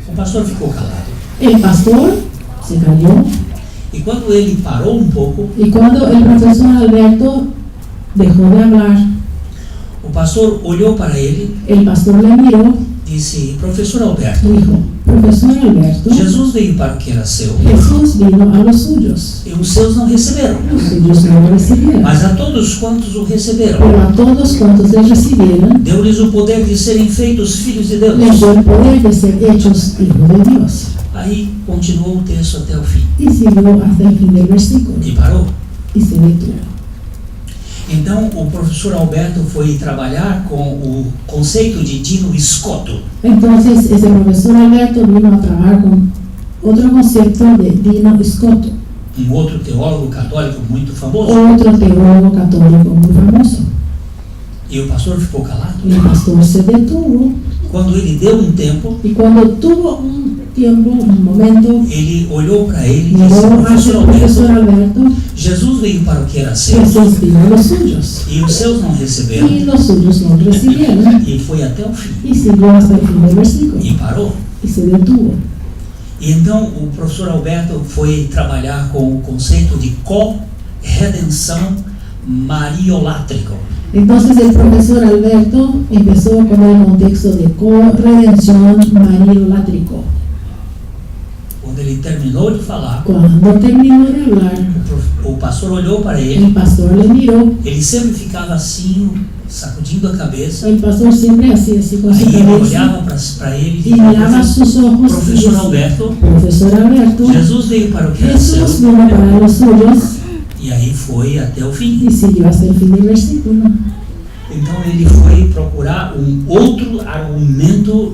O pastor ficou calado. El pastor se calló E quando ele parou um pouco, y cuando el profesor Alberto dejó de hablar, o pastor olhou para ele el pastor le miró e disse: Professor Alberto, y dijo: profesor Alberto, Jesus veio para o que era seu Jesús vino a los suyos, e os seus não receberam. los suyos no lo recibieron, Mas a todos quantos o receberam, pero a todos cuantos le recibieron, deu-lhes o poder de serem feitos filhos de les Deus. dio el poder de ser hechos hijos de Dios. Aí continuou o texto até o fim Y siguió hasta el fin del versículo e parou. y se detuvo. Então o professor Alberto foi trabalhar com o conceito de Dino Scotto. Entonces ese profesor Alberto vino a trabajar con otro concepto de Dino Scotto, Outro teólogo católico muito famoso. otro teólogo católico muy famoso. E o pastor ficou calado. Y el pastor se detuvo Quando ele deu tempo, y cuando tuvo un tiempo, un momento, ele olhou para ele e miró disse: hacia el profesor Alberto, Alberto. Jesus veio para o que era seu Jesús vino a los suyos e os seus não receberam. y los suyos no recibieron. E foi até o fim Y siguió hasta el fin del versículo e parou. y se detuvo. E então o professor Alberto foi trabalhar com o conceito de corredenção mariolátrico. Entonces el profesor Alberto empezó con el contexto de corredención mariolátrico. Quando ele terminou de falar, Cuando terminó de hablar, o pastor olhou para ele. el pastor le miró. Ele sempre ficava assim, sacudindo a cabeça. El pastor siempre hacía así con su Aí ele cabeza olhava para ele y miraba sus ojos y professor decía: Alberto, profesor Alberto, Jesus veio para o que era seu. Jesús vino para los suyos E aí foi até o fim. y siguió hasta el fin del versículo. Então ele foi procurar outro argumento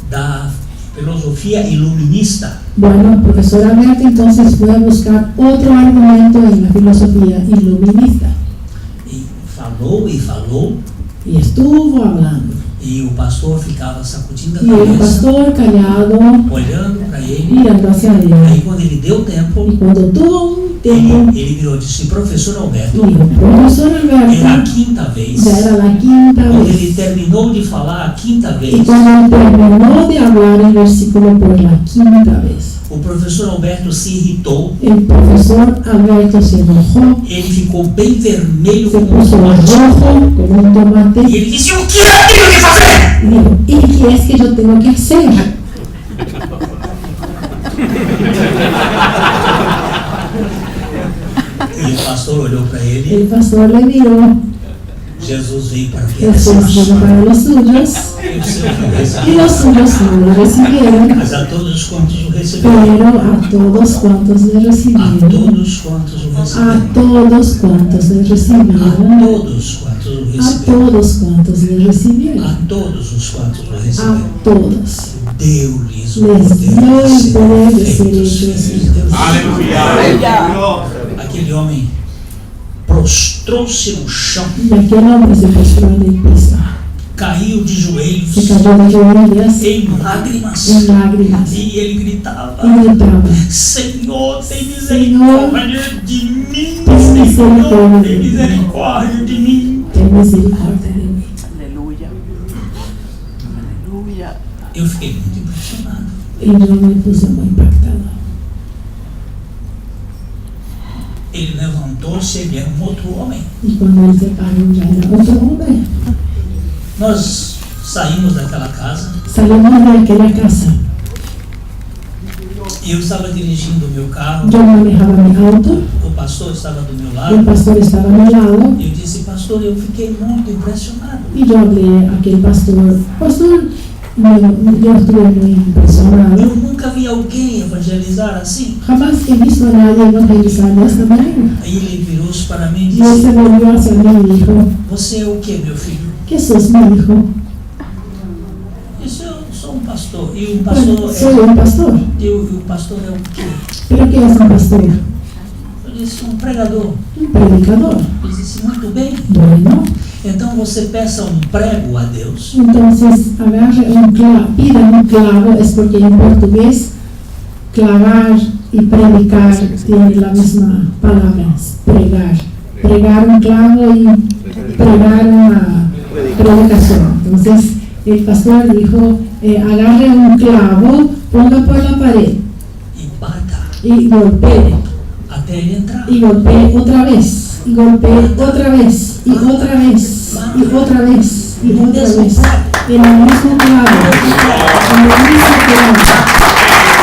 da filosofia iluminista. Bueno, el profesor Alberto entonces fue a buscar otro argumento en la filosofía iluminista E falou e falou, y estuvo hablando. e o pastor ficava sacudindo a Y el cabeça, pastor callado, olhando para ele. mirando hacia Aí él. quando ele deu tempo, Y cuando tuvo un tiempo, ele virou e disse: professor Alberto, dijo: profesor era a Alberto, quinta vez. ya era la quinta Quando ele vez. terminou de falar a quinta Y vez, cuando terminó de hablar el versículo por la quinta vez, o professor Alberto se irritou. el profesor Alberto se enojó, Ele ficou bem vermelho se como um puso tomate. rojo como un tomate E ele disse: o que eu tenho que fazer? y dijo: ¿y qué es que yo tengo que hacer? E o pastor olhou para ele. El pastor le miró: Jesus veio para o que era Jesús seu. vino para los suyos E os seus não y receberam. los suyos no lo recibieron, Mas a todos quantos o receberam. pero a todos cuantos le A recibieron, todos quantos o a receberam. todos cuantos le A recibieron, todos quantos o a receberam. todos cuantos le recibieron, A todos os quantos o a receberam. todos Deu-lhes o les dio el poder de ser feitos hechos filhos de hijos. Deus. Aleluya. Aquele homem prostrou-se no chão, Y aquel hombre se postró en el piso, caiu de joelhos, se cayó de rodillas em lágrimas, en lágrimas e ele gritava: y gritaba: Senhor, tem misericórdia de mim, Tem Senhor, misericórdia tem de mim. misericórdia de mim. ten misericordia de mí. Aleluya. Aleluya. Eu fiquei muito impressionado. Y yo me puse muy impactada. Ele levantou-se, ele era um outro homem. Y cuando él se paró ya era otro hombre. Nós saímos daquela casa Salimos de aquella casa. e eu estava dirigindo o meu carro, Yo manejaba mi auto, o pastor estava do meu el lado. pastor estaba a mi lado E eu disse: pastor, eu fiquei muito impressionado. y yo hablé a aquel pastor: pastor, yo estuve muy impresionado. Eu nunca vi alguém evangelizar assim. Jamás he visto a nadie evangelizar de esta manera. Aí ele virou-se para mim e Y él disse: se volvió hacia mí y dijo: você é o que, meu filho? ¿qué sos, mi hijo? Disse: eu sou um pastor. E o pastor Bueno, soy un pastor. e o pastor é o quê? ¿Pero qué es un pastor? Eu disse: um pregador. Un predicador. Ele disse: muito bem. Bueno, Então você peça um prego a Deus. entonces agarre un clavo, pida un clavo, es porque en portugués clavar y predicar tiene la misma palabra, pregar. Pregar un clavo y pregar una predicación. Entonces el pastor dijo: agarre un clavo, ponga por la pared E bata y golpee. até ele entrar. Y golpee otra vez, y golpee otra vez, y otra vez, y otra vez, y otra vez, en el mismo clavo, en el mismo clavo.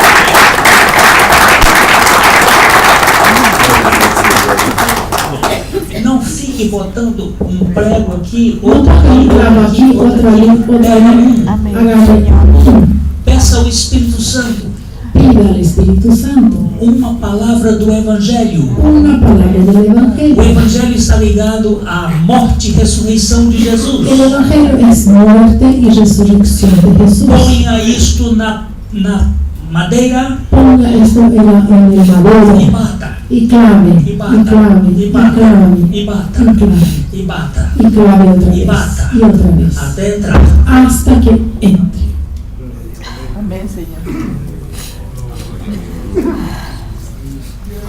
Não fique botando um prego aqui, No outro toque un clavo ali, aquí, otro allí, otro allí, Amén, agarre. Señor. Peça ao Espírito Santo. Pida vida al Espíritu Santo. Uma palavra do Evangelho. Una palabra del O Evangelio. Evangelho está ligado à morte e ressurreição de Jesus. El Evangelio es muerte y resurrección de Jesús. Ponha isto na madeira Ponga esto en el e madero bata. y clave, E y bata. clave, E y bata. clave, E bata. y clave, E bata. y clave otra Y vez, bata. y otra vez, Até entrar. hasta que entre. Amém, Senhor.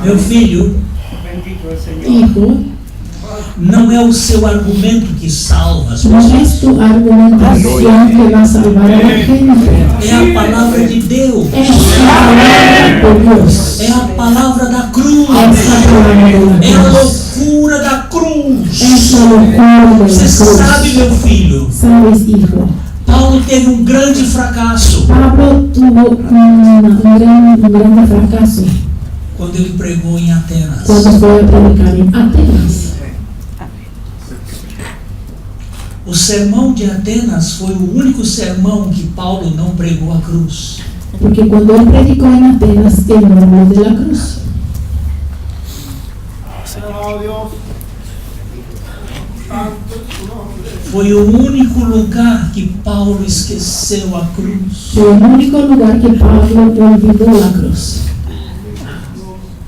Meu filho, Bendito é o Senhor. Hijo, não é o seu argumento que salva as no pessoas. es tu argumentación que va a salvar a la gente. É a palavra de Deus. Es la palabra de Dios. É a palavra da cruz. Es la palabra de la É a cruz. loucura da cruz. Es la locura de Você la sabe, cruz. meu filho, Sabes, hijo, Paulo teve um grande fracasso Pablo tuvo un gran fracaso quando ele pregou em Atenas. cuando fue a predicar en Atenas. O sermão de Atenas foi o único sermão que Paulo não pregou a cruz. Porque cuando él predicó en Atenas, él no habló de la cruz. Oh, Deus. Foi o único lugar que Paulo esqueceu a cruz. Fue el único lugar que Pablo olvidó la cruz.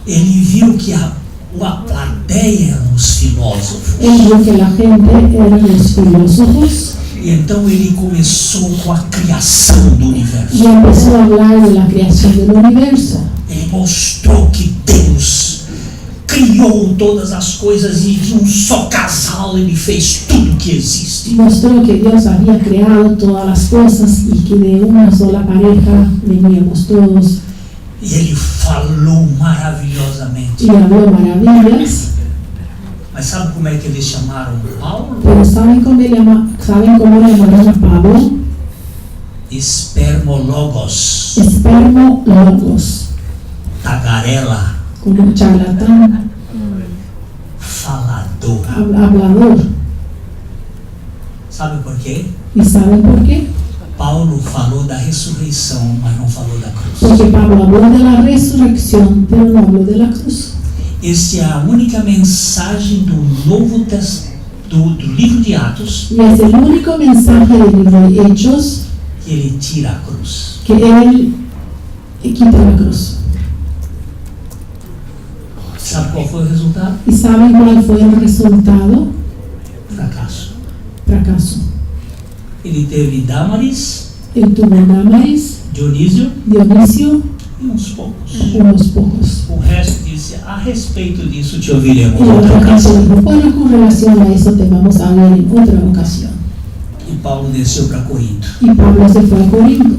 Ele viu que a plateia eram os filósofos. Él vio que la gente eran los filósofos E então ele começou com a criação do universo. y empezó a hablar de la creación del universo. Ele mostrou que Deus criou todas as coisas e de um só casal ele fez tudo que existe. Mostró que Dios había creado todas las cosas y que de una sola pareja veníamos todos. E ele falou maravilhosamente. Y habló maravillas. Mas sabe como é que eles chamaram Paulo? Pero ¿saben cómo le llamaron a Pablo? Espermologos, Espermologos, tagarela, como charlatán, falador. hablador. Sabe por quê? ¿Y saben por qué? Paulo falou da ressurreição, mas não falou da cruz. Porque Pablo habló de la resurrección, pero no habló de la cruz. Esta é a única mensagem do Novo Testamento, do livro de Atos, Y es el único mensaje del libro de Hechos que ele tira a cruz. que él quita la cruz. Sabe qual foi o resultado? ¿Y saben cuál fue el resultado? Fracasso. Fracaso. Ele teve Dámaris, Él tuvo Dámaris, Dionísio Dionisio e uns poucos. unos pocos. O resto disse, a respeito disso te ouviremos Y la outra otra gente ocasião. dijo, bueno, con relación a eso te vamos a hablar en otra ocasión. E Paulo desceu para Corinto. Y Pablo se fue a Corinto.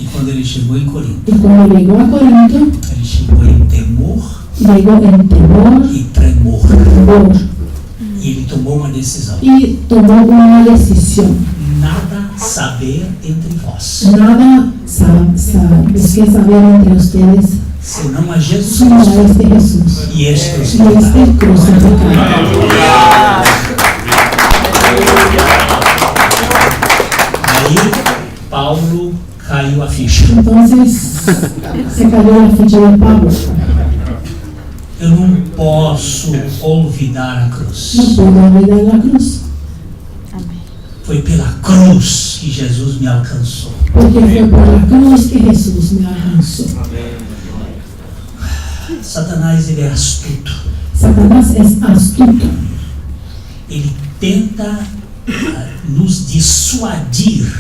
E quando ele chegou em Corinto, Y cuando llegó a Corinto, ele chegou em temor llegó en temor, e tremor. temor, E ele tomou uma decisão. y tomó una decisión. Nada saber entre vós, Nada busqué saber entre ustedes, senão a Jesus sino a este Jesús e este y crucificado. este crucificado. Aí Paulo caiu a ficha. Entonces se cayó la ficha de Pablo. Eu não posso olvidar a cruz. No puedo olvidar la cruz, Amém. Foi pela cruz que Jesus me alcançou. porque fue por la cruz que Jesús me alcanzó. Satanás, ele é astuto. Satanás es astuto. Ele tenta nos dissuadir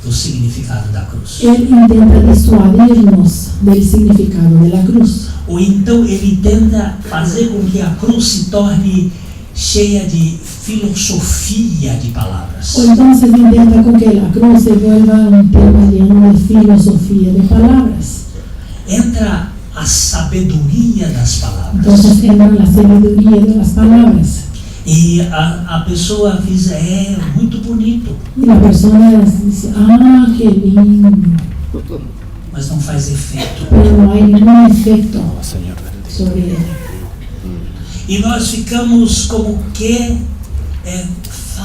do significado da cruz. Él intenta disuadirnos del significado de la cruz. Ou então ele tenta fazer com que a cruz se torne cheia de filosofia de palavras. O entonces intenta con que la cruz se vuelva un tema lleno de filosofía de palabras. Entra a sabedoria das palavras. Entonces entra la sabiduría de las palabras. E a pessoa diz, é muito bonito, Y la persona dice, ah, qué lindo, mas não faz efeito. pero no hay ningún efecto sobre ella. E nós ficamos como que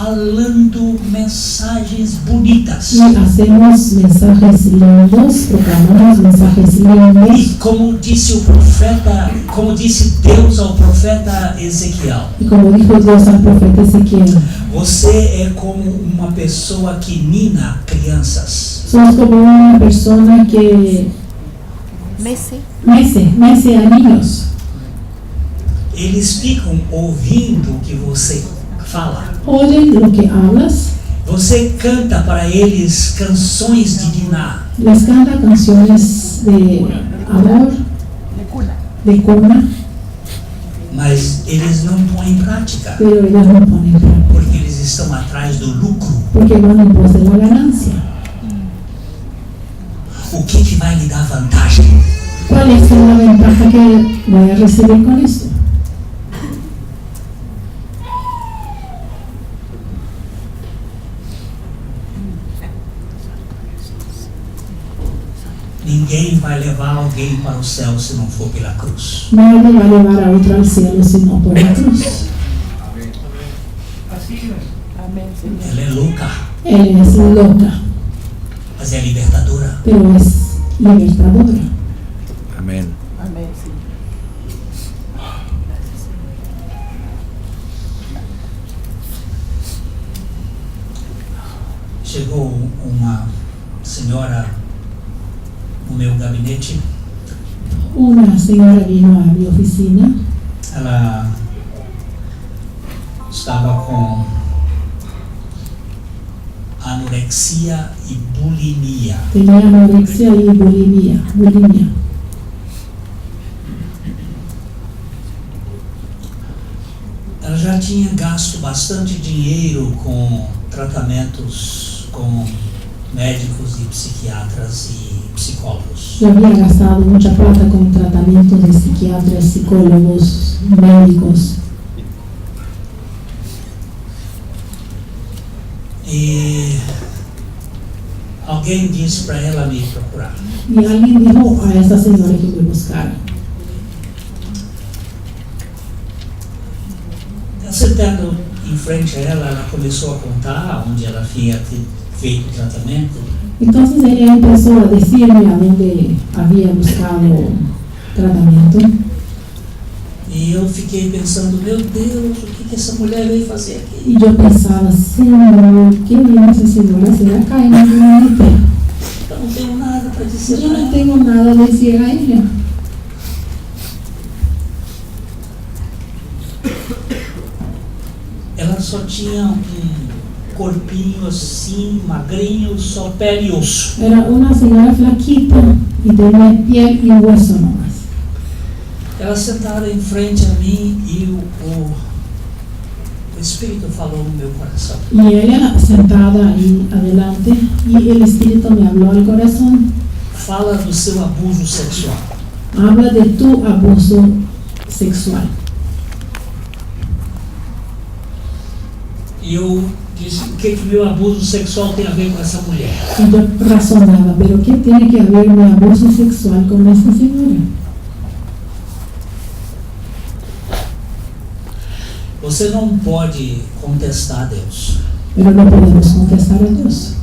falando mensagens bonitas. y hacemos mensajes lindos, proclamamos mensajes E lindos. como disse o profeta, como disse Deus ao profeta Ezequiel, Y como dijo Dios al profeta Ezequiel, você é como uma pessoa que nina crianças. somos como una persona que mece a niños. Eles ficam ouvindo o que você fala. Oyen lo que hablas, Você canta para eles canções de niná. les canta canciones de amor, de cuna, Mas eles não põem em prática, pero ellos no ponen práctica, porque eles estão atrás do lucro. porque van en pos de la ganancia. O que vai lhe dar vantagem? ¿Cuál es la ventaja que voy a recibir con esto? Ninguém vai levar alguém para o céu se não for pela cruz. Nadie va a llevar a otro al cielo sino por la cruz. Así es. Ela é louca, Él es loca, mas é libertadora. pero es libertadora. Amén. Chegou uma senhora no meu gabinete. Una señora vino a mi oficina. Ela estava com anorexia e bulimia. Tenía anorexia y bulimia. Ela já tinha gasto bastante dinheiro com tratamentos com médicos e psiquiatras e psicólogos. Yo había gastado mucha plata con tratamientos de psiquiatras, psicólogos, médicos. E alguém disse para ela me procurar. Y alguien dijo a esta señora que me buscara. Sentando em frente a ela, ela começou a contar onde ela tinha feito o tratamento. Entonces ella empezó a decirme a dónde había buscado tratamiento. E eu fiquei pensando, meu Deus, o que essa mulher veio fazer aqui? Y yo pensaba, Señor, ¿qué viene esa señora? ¿Se va a caer en mi mente? Eu não tenho nada para dizer Yo para no ela. tengo nada a decir a ella. Ela só tinha um corpinho assim, magrinho, só pele e osso. Era una señora flaquita y tenía piel y hueso nomás. Ela sentada em frente a mim e o Espírito falou no meu coração. Y ella sentada ahí adelante y el Espíritu me habló al corazón. Fala do seu abuso sexual. Habla de tu abuso sexual. E eu disse, o que meu abuso sexual tem a ver com essa mulher? Y yo razonaba, pero ¿qué tiene que ver mi abuso sexual con esta señora? Você não pode contestar a Deus. Pero no podemos contestar a Dios.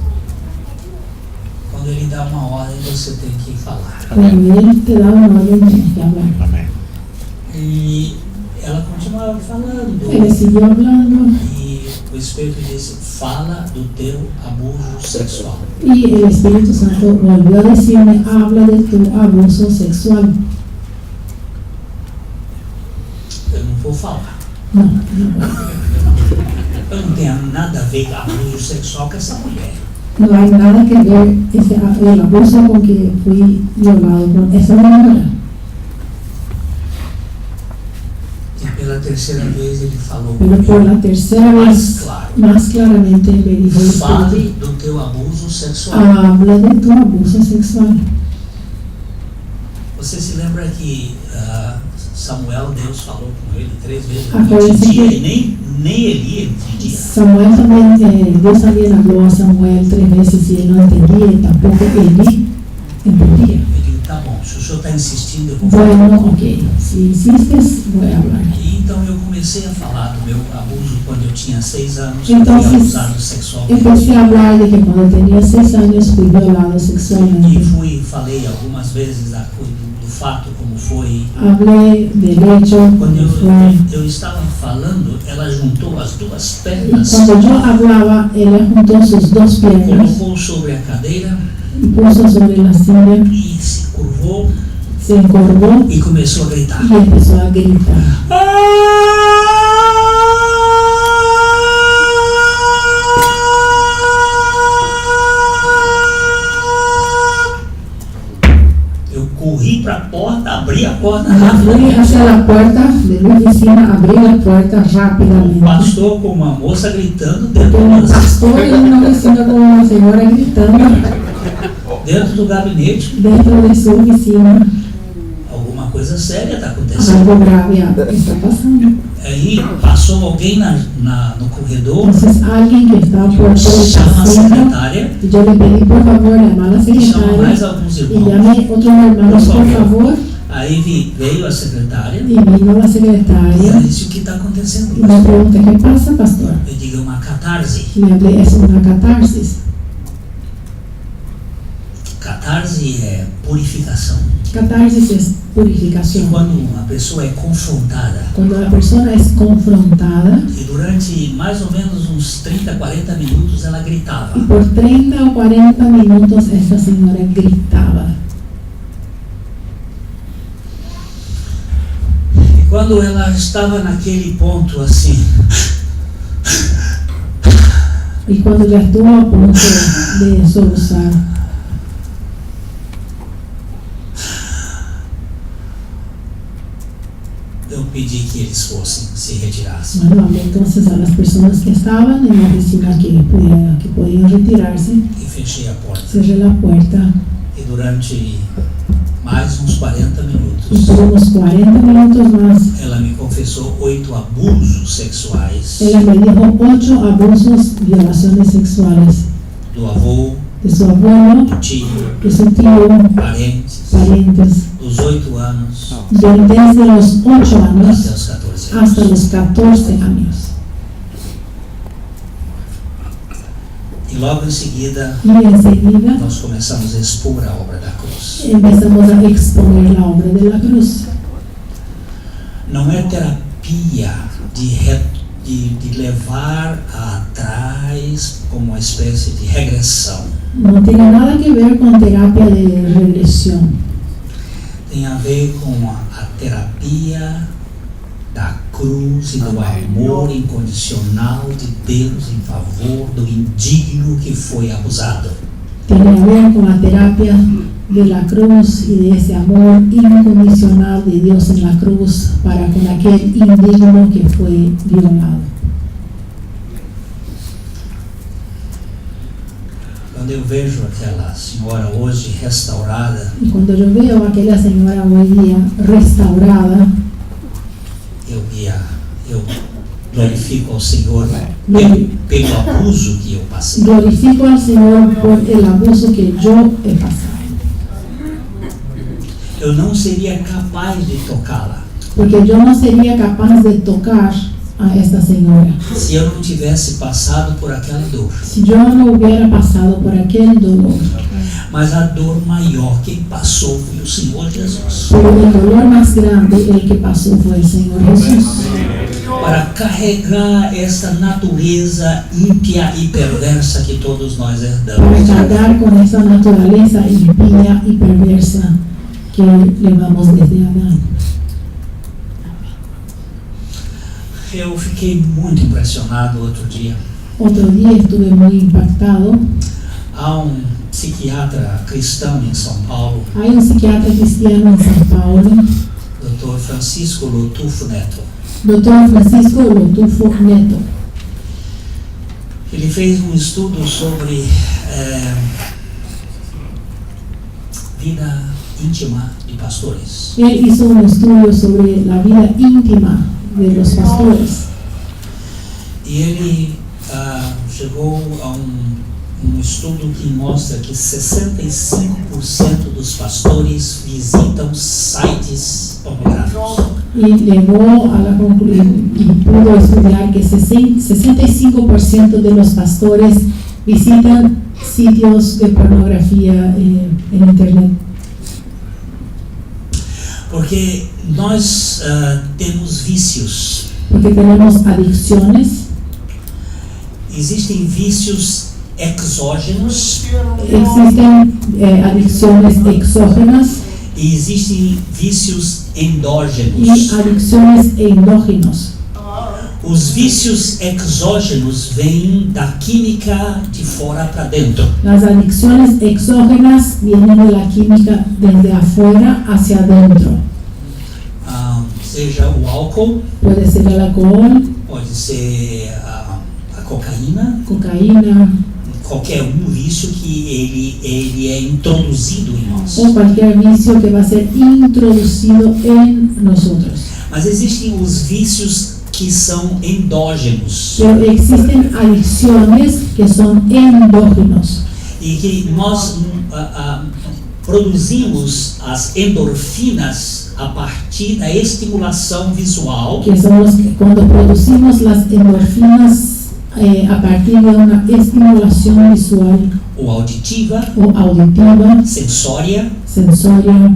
Quando Ele dá uma ordem, você tem que falar. Cuando Él te da una orden, tienes que hablar. Amén. E ela continuava falando. Él siguió hablando E o Espírito disse, fala do teu abuso sexual. y el Espíritu Santo volvió a decirme, habla de tu abuso sexual. Eu não vou falar. No, Eu não tenho nada a ver com abuso sexual com essa mulher. no hay nada que ver el abuso con que fui violado con esa señora. E pela terceira vez ele falou Pero por la tercera mais vez, claro. más claramente me dijo el Fale Espíritu, do teu abuso sexual. habla de tu abuso sexual. Você se lembra que Samuel, Deus falou com ele 3 vezes, Ah, não foi entendia, esse e nem Eli entendia. Samuel también, Dios también habló a Samuel 3 veces y él no entendía y tampoco Eli entendía. Eu digo, tá bom, se o senhor está insistindo, eu vou falar. Bueno, ok, si insistes, voy a hablar. E Então eu comecei a falar do meu abuso quando eu tinha 6 anos, Então, fui abusado sexualmente. Empecé a hablar de que cuando tenía 6 años fui violado E sexualmente. falei algumas vezes do fato como foi. Hablé del hecho, Quando como fue. eu estava falando, ela juntou as duas Y pernas, cuando yo hablaba, ella juntó sus 2 piernas colocou sobre a cadeira y puso sobre la silla, e se curvou se encorvó e começou a gritar. y empezó a gritar. Eu corri para a porta, abri a porta Fui rapidamente. hacia la puerta de mi oficina, abrí la puerta O rápidamente. pastor com uma moça gritando dentro Un do, pastor en una oficina con una señora gritando dentro do gabinete. dentro de su oficina. Alguma coisa séria está acontecendo. Algo grave está pasando. Aí passou alguém no corredor, Entonces alguien que estaba por todo el chama a pasillo, secretária, yo le pedí por favor llamar a la chama secretaria mais alguns y irmãos. llamé otros hermanos por favor. Aí veio a secretária Y vino la e secretaria ela disse: o que está acontecendo, y me pastor? pregunté qué pasa, pastor. Eu digo: uma catarse. Le hablé, es una catarsis. Catarse é purificação. Catarsis es E purificación. quando uma pessoa é confrontada, Cuando la persona es confrontada e durante mais ou menos uns 30, 40 minutos ela gritava. y por 30 o 40 minutos esta señora gritaba. E quando ela estava naquele ponto assim, Y cuando ya estuvo a punto de solucionar, eu pedi que eles fossem, se retirassem. bueno, hablé entonces a las personas que estaban en la oficina que podían retirarse, E fechei a porta. cerré la puerta E durante mais uns 40 y minutos, por unos 40 minutos más, ela me confessou 8 abusos sexuais ella me dijo 8 abusos, violaciones sexuales do avô, de su abuelo, do tio, de su tío, parentes, parientes, dos 8 anos desde los 8 até años os 14 hasta anos. los 14 años. E logo em seguida, Y enseguida nós começamos a expor a obra da cruz. empezamos a exponer la obra de la cruz. Não é terapia de levar atrás como uma espécie de regressão. No tiene nada que ver con terapia de regresión. Tem a ver com a terapia da cruz e do amor incondicional de Deus em favor do indigno que foi abusado. Tiene que ver con la terapia de la cruz y de ese amor incondicional de Dios en la cruz para con aquel indigno que fue violado. Quando eu vejo aquela senhora hoje restaurada, Y cuando yo veo a aquella señora hoy día restaurada, eu glorifico ao Senhor pelo abuso que eu passei. glorifico al Señor por el abuso que yo he pasado. Eu não seria capaz de tocá-la Porque yo no sería capaz de tocar a esta señora se eu não tivesse passado por aquela dor. si yo no hubiera pasado por aquel dolor. Mas a dor maior, quem passou foi o Senhor Jesus. Pero el dolor más grande, el que pasó fue el Señor Jesús. Para carregar esta natureza ímpia e perversa que todos nós Para herdamos. cargar con esa naturaleza impía y perversa que llevamos desde Adán. Eu fiquei muito impressionado outro dia. Otro día estuve muy impactado. Há psiquiatra cristão em São Paulo, Hay un psiquiatra cristiano en San Paulo, Dr. Francisco Lotufo Neto. Dr. Francisco Lotufo Neto. Ele fez estudo sobre vida íntima de pastores. Él hizo un estudio sobre la vida íntima de los pastores. E ele chegou a um estudo que mostra que 65% dos pastores visitam sites pornográficos. Y llegó a la conclusión y pudo estudiar que 65% de los pastores visitan sitios de pornografía en internet. Porque nós temos vícios. Porque tenemos adicciones. Existem vícios exógenos Existen adicciones exógenas e existem vícios y endógenos. adicciones endógenos. Os vícios exógenos vêm da química de fora para dentro. Las adicciones exógenas vienen de la química desde afuera hacia adentro. Seja o álcool, Puede ser el alcohol, pode ser a cocaína, cocaína qualquer vício que ele é introduzido em nós. o cualquier vicio que va a ser introducido en nosotros. Mas existem os vícios que são endógenos Pero existen adicciones que son endógenos e que nós produzimos as endorfinas a partir da estimulação visual que son los que cuando producimos las endorfinas a partir de una estimulación visual ou auditiva, o auditiva, sensória, sensoria,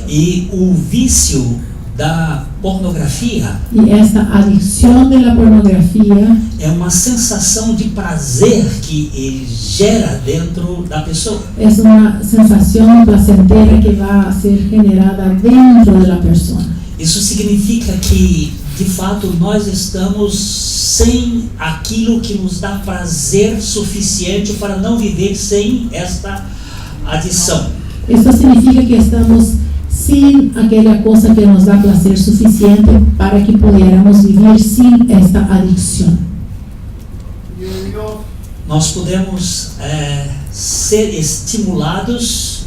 e o vício da pornografia y esta adicción de la pornografía é uma sensação de prazer que ele gera dentro da pessoa. es una sensación placentera que va a ser generada dentro de la persona. Isso significa que, de fato, nós estamos sem aquilo que nos dá prazer suficiente para não viver sem esta adição. Esto significa que estamos sin aquella cosa que nos da placer suficiente para que pudiéramos vivir sin esta adicción. Nós podemos ser estimulados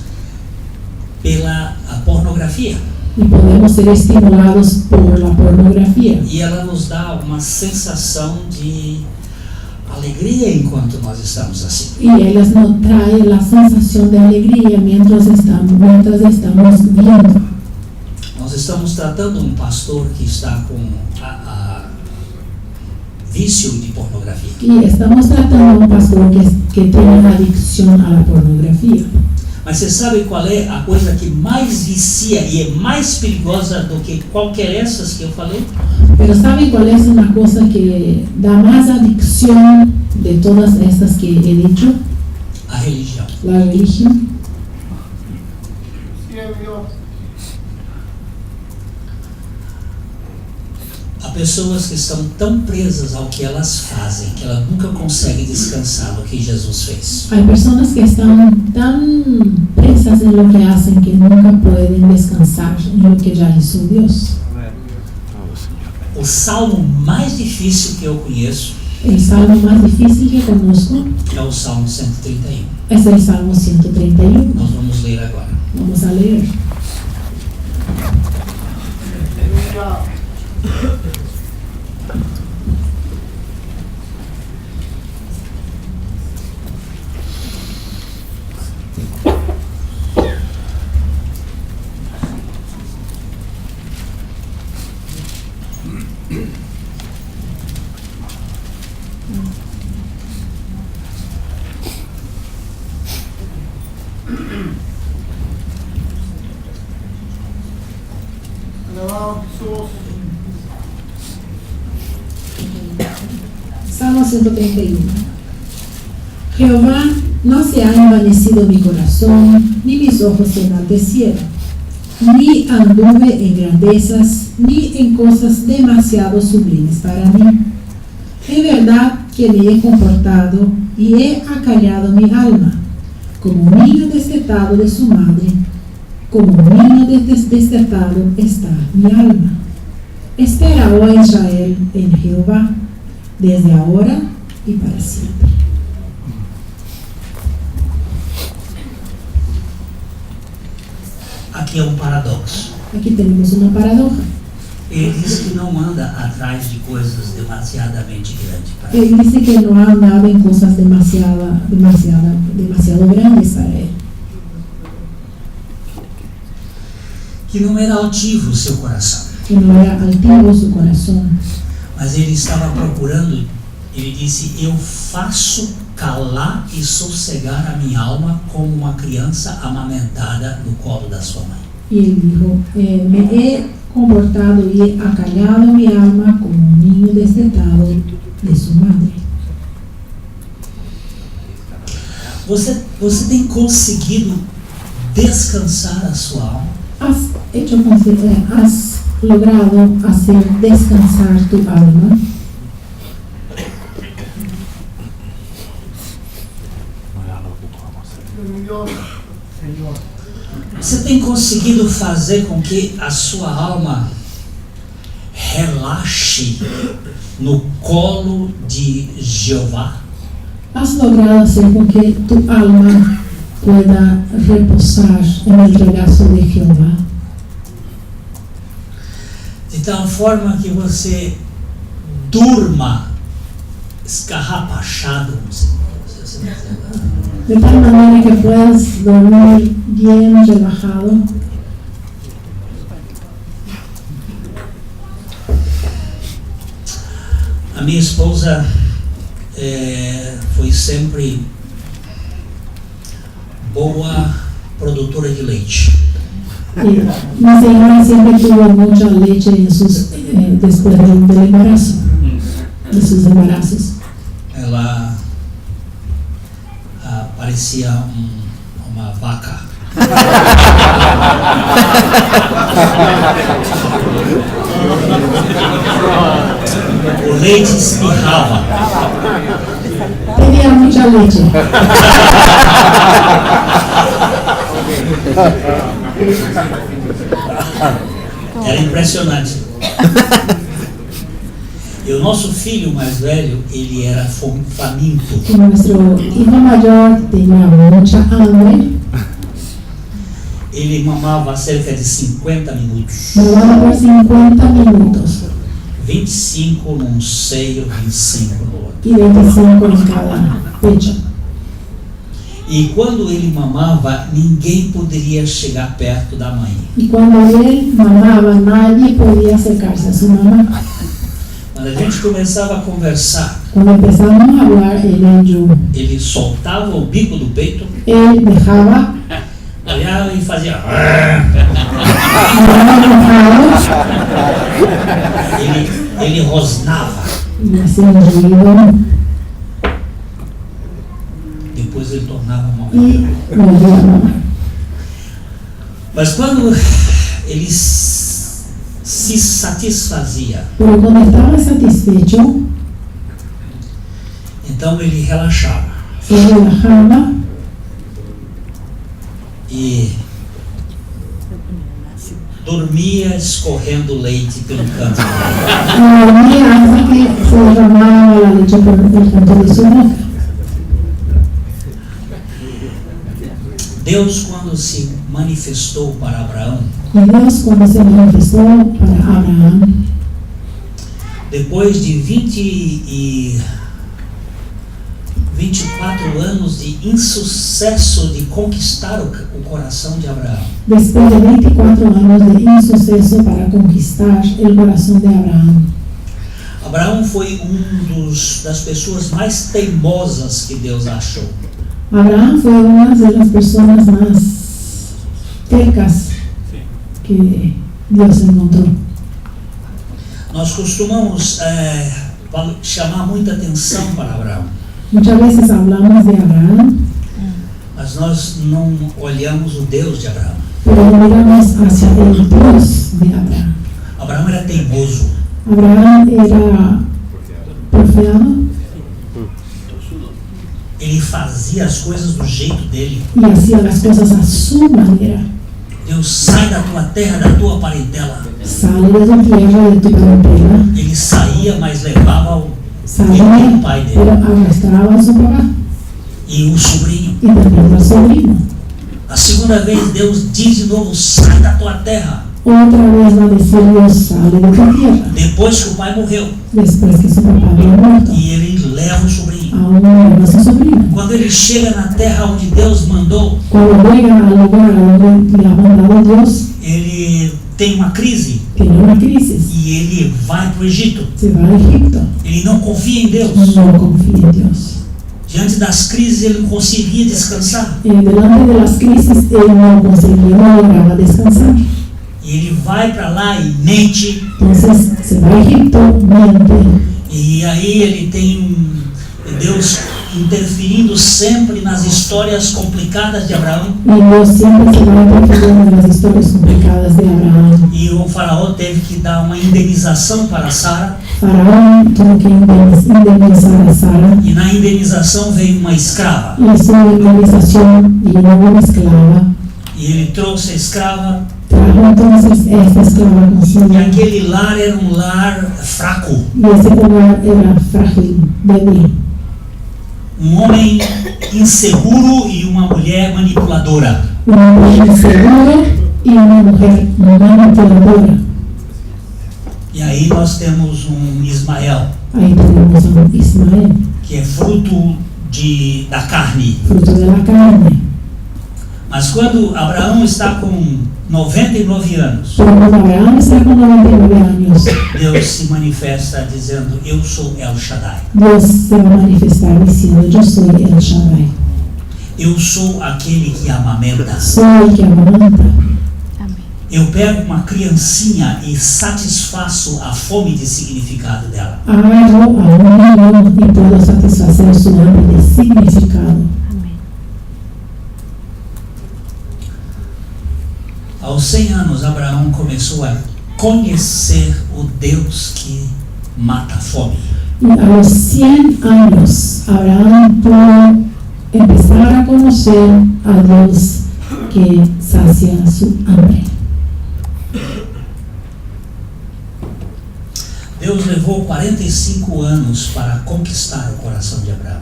pela pornografia Y podemos ser estimulados por la pornografía. e ela nos dá uma sensação de alegria enquanto nós estamos assim. Y ellas nos traen la sensación de alegría mientras estamos viendo. Nós estamos tratando um pastor que está com vício de pornografia. Y estamos tratando a un pastor que tiene una adicción a la pornografía. Mas você sabe qual é a coisa que mais vicia e é mais perigosa do que qualquer essas que eu falei? Pero ¿saben cuál es una cosa que da más adicción de todas estas que he dicho? A religião. La religión. Há pessoas que estão tão presas ao que elas fazem que elas nunca conseguem descansar no que Jesus fez. Hay personas que están tan presas en lo que hacen que nunca pueden descansar en lo que ya hizo Dios. O salmo mais difícil que eu conheço El salmo más difícil que conozco é o Salmo 131. es el Salmo 131. Nós vamos ler agora. Vamos a leer. Salmo 131. Jehová, no se ha envanecido mi corazón, ni mis ojos se enaltecieron, ni anduve en grandezas, ni en cosas demasiado sublimes para mí. Es verdad que me he comportado y he acallado mi alma, como un niño destetado de su madre, como un niño destetado está mi alma. Espera, oh Israel, en Jehová, desde ahora y para siempre. Aqui é um paradoxo. Aquí tenemos una paradoja. Ele diz que não anda atrás de coisas demasiadamente grandes para Él dice que no ha andado en cosas demasiado grandes para él. que não era altivo o seu coração. que no era altivo su corazón. Mas ele estava procurando, ele disse: eu faço calar e sossegar a minha alma como uma criança amamentada no colo da sua mãe. Y él dijo, me he comportado y he acallado mi alma como un niño destetado de su madre. Você tem conseguido descansar a sua alma? Has logrado hacer descansar tu alma. Você tem conseguido fazer com que a sua alma relaxe no colo de Jeová? Has logrado hacer con que tu alma pueda reposar en el regazo de Jehová. De tal forma que você durma escarrapachado. De tal manera que puedas dormir bien relajado. A minha esposa foi sempre boa produtora de leite. Mi señora siempre tuvo mucha leche después del embarazo, de sus embarazos. Ela parecia uma vaca. O leite espirrava. Tenía mucha leche. Era impressionante. E o nosso filho mais velho, ele era faminto. Nuestro hijo mayor tenía mucha hambre. Ele mamava cerca de 50 minutos. Mamaba por 50 minutos. 25 num seio, 25 no outro. Y 25 en cada pecho. E quando ele mamava, ninguém poderia chegar perto da mãe. Y cuando él mamaba, nadie podía acercarse a su mamá. Quando a gente começava a conversar, Cuando empezamos a hablar, ele soltava o bico do peito, él dejaba, olhava e fazia. Ele rosnava. y hacía un ruido Depois ele tornava a mamar. y volvía a mamar. Mas quando ele se satisfazia, Pero cuando estaba satisfecho, então ele relaxava se relajaba e dormia escorrendo leite pelo canto. y dormía hasta que se derramaba la leche por el canto de su boca. Deus, quando se manifestou para Abraão, Y Dios, cuando se manifestó para Abraham, depois de 24 anos de insucesso de conquistar o coração de Abraão, después de 24 años de insuceso para conquistar el corazón de Abraham, Abraão foi das pessoas mais teimosas que Deus achou. Abraham fue una de las personas más tercas que Dios encontró. Nós costumamos chamar muita atenção para Abraão, Muchas veces hablamos de Abraham, mas nós não olhamos o Deus de Abraão. pero no miramos hacia el Dios de Abraham. Abraão era teimoso. Abraham era porfiado Ele fazia as coisas do jeito dele. y hacía las cosas a su manera. Deus, sai da tua terra, da tua parentela. Sale de tu tierra, de tu parentela. Ele saía, mas levava o Salía, pai pero dele arrastraba a su papá e o sobrinho. y también al sobrino. A segunda vez, Deus diz de novo: sai da tua terra. Otra vez va a decir Dios, sale de tu tierra. Depois que o pai morreu, Después que su papá había muerto, e ele leva o sobrinho. aún lleva a su sobrino. Quando ele chega na terra onde Deus mandou, Cuando llegan al lugar donde le ha mandado Dios, ele tem uma crise tiene una crisis, e ele vai para o Egito. se va a Egipto, Ele não confia em Deus. no confía en Dios. Diante das crises ele não conseguia descansar. Delante de las crisis, él no conseguía, no lograba descansar. E ele vai para lá e mente. Entonces se va a Egipto, miente, E aí ele tem Deus interferindo sempre nas histórias complicadas de Abraão. y Dios siempre se va interfiriendo en las historias complicadas de Abraham. E o faraó teve que dar uma indenização para Sara. Faraón tuvo que indemnizar a Sara, E na indenização veio uma escrava. y su indemnización llegó una esclava. E ele trouxe a escrava. Trajo entonces esta esclava consigo, E aquele lar era um lar fraco. y ese hogar era frágil, débil. Um homem inseguro e uma mulher manipuladora. Un hombre inseguro y una mujer manipuladora. E aí nós temos um Ismael, Ahí tenemos a Ismael, que é fruto da carne. fruto de la carne. Mas quando Abraão está com 99 anos, Pero cuando Abraham está con 99 años, Deus se manifesta dizendo: Eu sou El Shaddai. Dios se va a manifestar diciendo: yo soy el Shaddai, Eu sou aquele que amamenta. soy el que amamanta. Amén. Eu pego uma criancinha e satisfaço a fome de significado dela. Agarro a un niño y puedo satisfacer su hambre de significado. Amén. Aos 100 anos, Abraão começou a conhecer o Deus que mata a fome. Y a los 100 años, Abraham pudo empezar a conocer a Dios que sacia su hambre. Deus levou 45 anos para conquistar o coração de Abraão.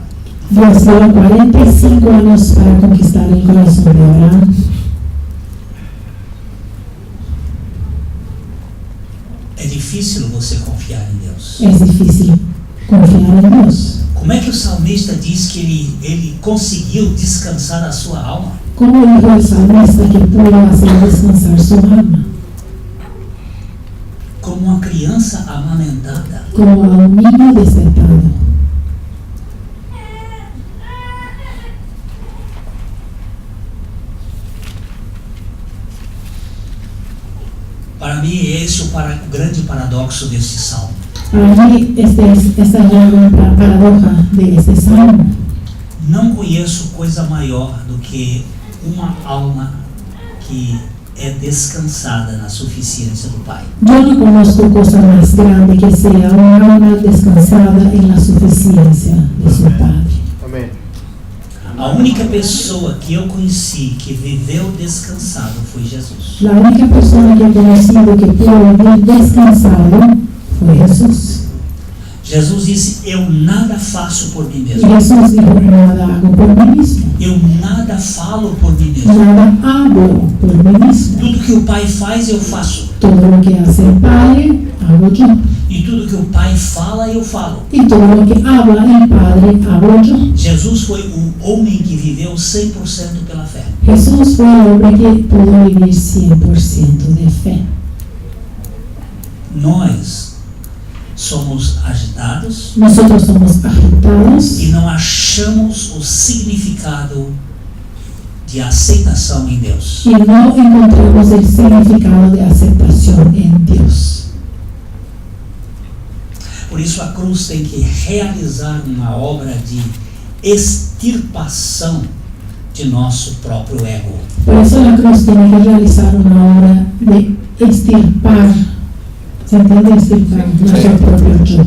Dios llevó 45 años para conquistar el corazón de Abraham. É difícil você confiar em Deus. Es difícil confiar en Dios. Como é que o salmista diz que ele conseguiu descansar a sua alma? ¿Cómo dijo el salmista que pudo hacer descansar su alma? Como uma criança amamentada. Como a un niño despertado. Para mim, esse é o grande paradoxo desse salmo. Para mí, esta es la gran paradoja de este salmo. Não conheço coisa maior do que uma alma que é descansada na suficiência do Pai. Yo no conozco cosa más grande que sea una alma descansada en la suficiencia de su Padre. Amén. A única pessoa que eu conheci que viveu descansado foi Jesus. La única persona que he conocido que pudo vivir descansado fue Jesús. Jesus disse: Eu nada faço por mim Y mesmo. Jesús dijo: nada hago por mí mismo, Eu nada falo por mim mesmo. nada hago por mí mismo. Tudo que o Pai faz, eu faço. Todo lo que hace el Padre, hago yo. E tudo que o Pai fala, eu falo. Y todo lo que habla el Padre, hago yo. Jesus foi um homem que viveu 100% pela fé. Jesús fue el hombre que pudo vivir 100% de fe. Nós somos agitados Nosotros somos agitados e não achamos o significado de aceitação em Deus. y no encontramos el significado de aceptación en Dios. Por isso a cruz tem que realizar uma obra de extirpação de nosso próprio ego. Por eso la cruz tiene que realizar una obra de extirpar, ¿se entiende? Extirpar nuestro propio yo.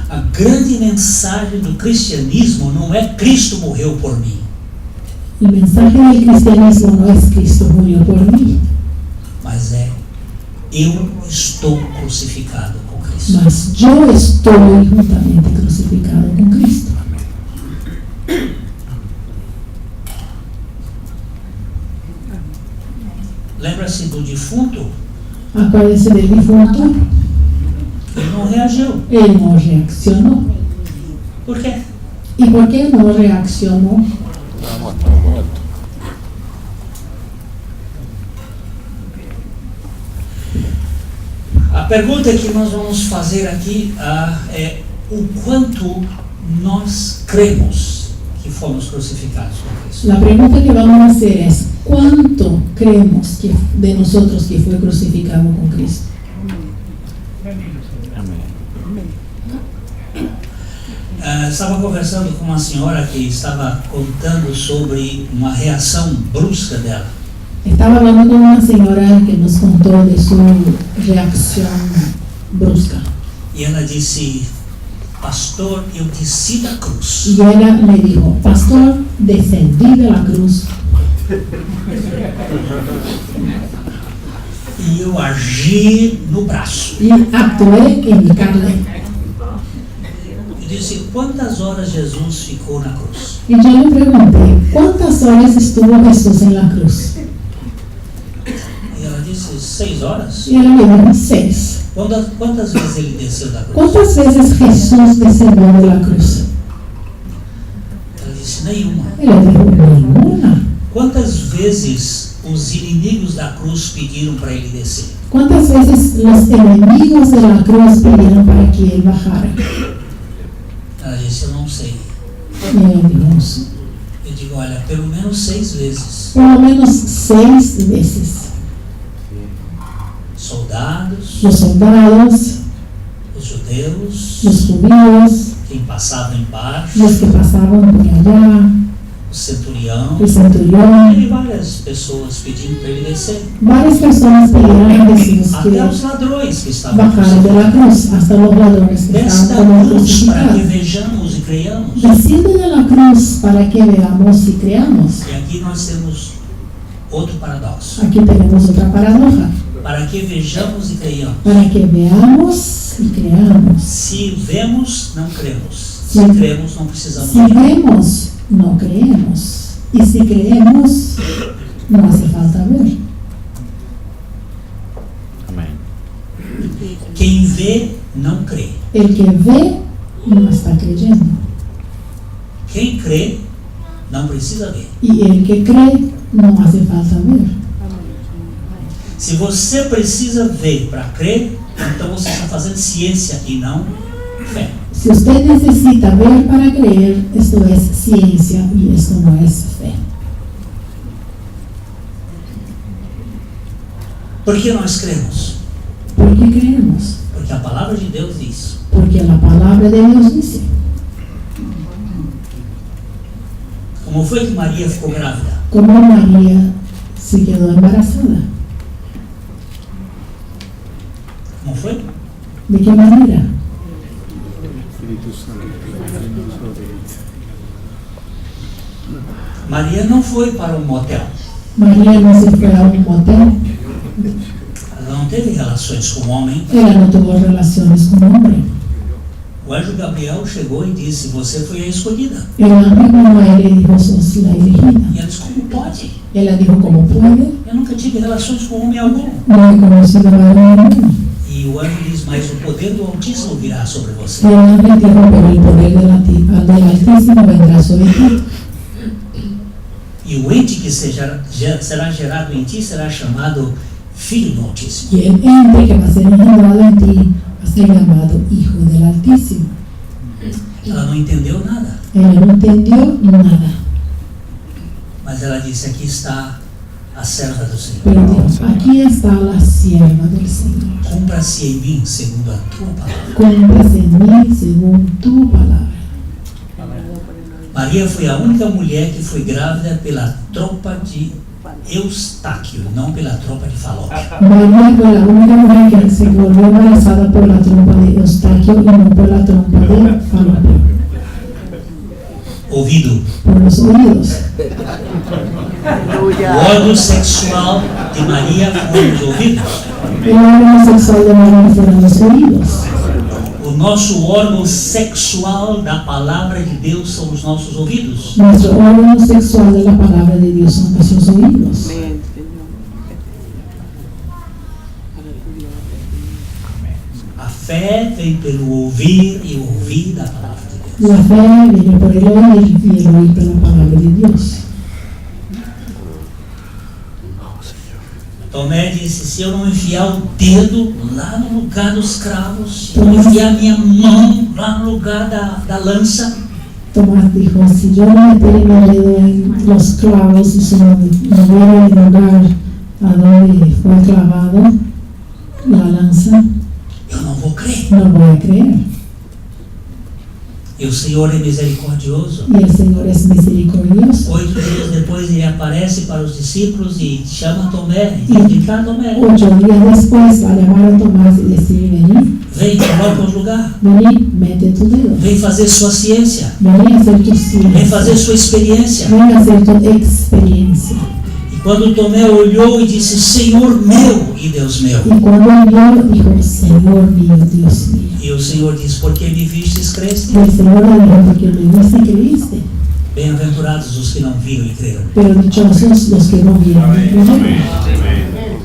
A grande mensagem do cristianismo não é Cristo morreu por mim, El mensaje del cristianismo no es Cristo murió por mí, mas é eu estou crucificado com Cristo. mas yo estoy juntamente crucificado con Cristo. Lembra-se do defunto? Acuérdese del difunto, Ele não reagiu. él no reaccionó. Por quê? ¿Y por qué no reaccionó? pergunta que nós vamos fazer aqui é o quanto nós cremos que fomos crucificados com Cristo. La pregunta que vamos a hacer es, ¿cuánto creemos que de nosotros que fue crucificado con Cristo? Estava conversando com uma senhora que estava contando sobre uma reação brusca dela. Estaba hablando con una señora que nos contó de su reacción brusca. E ela disse: pastor, eu desci da cruz. Y ella le dijo, pastor, descendí de la cruz E eu agi no braço. y actué en mi carne. Eu disse: quantas horas Jesus ficou na cruz? Y yo le pregunté, ¿cuántas horas estuvo Jesús en la cruz? E ela disse: 6 horas. Y ella me dijo, 6. Quantas vezes ele desceu da cruz? ¿Cuántas veces Jesús descendió de la cruz? Ela disse: nenhuma. Ella dijo, ninguna. Quantas vezes os inimigos da cruz pediram para ele descer? ¿Cuántas veces los enemigos de la cruz pidieron para que él bajara? Ela disse: eu não sei. Y ella dijo, no sé. Eu digo: olha, pelo menos 6 vezes. Por lo menos 6 veces. Soldados, Los soldados, os judeus, los judíos, quem passava embaixo, los que pasaban por allá, o centurião, el centurión, e várias pessoas pedindo para ele descer. varias personas pidieron a Jesús Até os que ladrões que estavam bajara de la crucificados. cruz, hasta los ladrones que Desta estaban como cruz para que crucificados. vejamos e creiamos. Desciende de la cruz para que veamos y creamos. E aqui nós temos outro paradoxo. Aquí tenemos otra paradoja. Para que vejamos e creiamos. Para que veamos y creamos. Se vemos, não cremos. Se Sim. cremos, não precisamos Si ver. vemos, no creemos. Y si creemos, no hace falta ver. Quem vê, não crê. El que ve, no está creyendo. Quem crê, não precisa ver. Y el que cree, no hace falta ver. Se você precisa ver para crer, então você está fazendo ciência e não fé. Si usted necesita ver para creer, esto es ciencia y esto no es fe. Por que nós cremos? ¿Por qué creemos? Porque a palavra de Deus diz. Porque la palabra de Dios dice. Como foi que Maria ficou grávida? ¿Cómo María se quedó embarazada? Como foi? ¿De qué manera? Maria não foi para um motel. María no se fue a un motel, Ela não teve relações com o homem. ella no tuvo relaciones con hombre. O anjo Gabriel chegou e disse: você foi a escolhida. El ángel vino a ella y dijo, sos la elegida. E ela disse: como pode? Ella dijo, ¿cómo puede? Eu nunca tive relações com homem algum. No he conocido a varón ninguno. E o anjo diz: mas o poder do Altíssimo virá sobre você. Y el ángel dijo, pero el poder del Altísimo vendrá sobre ti. E o ente que será gerado em ti será chamado Filho do Altíssimo. Y el ente que va a ser engendrado en ti va a ser llamado Hijo del Altísimo. Ela não entendeu nada, Ella no entendió nada, mas ela disse: aqui está a serva do Senhor. pero dijo, aquí está la sierva del Señor. Cumpra-se em mim segundo a tua palavra. Cúmplase en mí según tu palabra. Maria foi a única mulher que foi grávida pela tropa de Eustáquio, não pela tropa de Falópio. María fue la única mujer que se volvió embarazada por la trompa de Eustaquio y no por la trompa de Falopio, Ouvido. por los oídos. O órgão sexual de Maria foram os ouvidos. El órgano sexual de María fueron los oídos. O nosso órgão sexual da palavra de Deus são os nossos ouvidos. Nuestro órgano sexual de la palabra de Dios son nuestros oídos. Amén, Señor. A fé vem pelo ouvir e ouvir da palavra de Deus. La fe viene por el oír y el oír por la palabra de Dios. Tomé disse: se eu não enfiar o dedo lá no lugar dos cravos, se eu não enfiar minha mão lá no lugar da lança, Tomás dijo, si yo no meteré mi dedo en los clavos y si no viera el lugar a donde fue clavado la lanza, eu não vou crer. no voy a creer. E o Senhor é misericordioso. Y el Señor es misericordioso. 8 dias depois ele aparece para os discípulos e chama Tomé. E diz: cá, Tomé, 8 días después va a llamar a Tomás y decir, vení, vem, coloca o lugar. vení, mete tu dedo. Vem fazer sua ciência. Vení a hacer tu Vem ciencia. fazer sua experiência. Ven a hacer tu experiencia. E quando Tomé olhou e disse: Senhor meu e Deus meu. Y cuando él vio, dijo, Señor mío, Dios mío. E o Senhor diz: porque me vistes, creste? Y el Señor le dijo, porque me viste y creíste. Bem-aventurados os que não viram e creram. Pero dichosos los que no vieron y creyeron.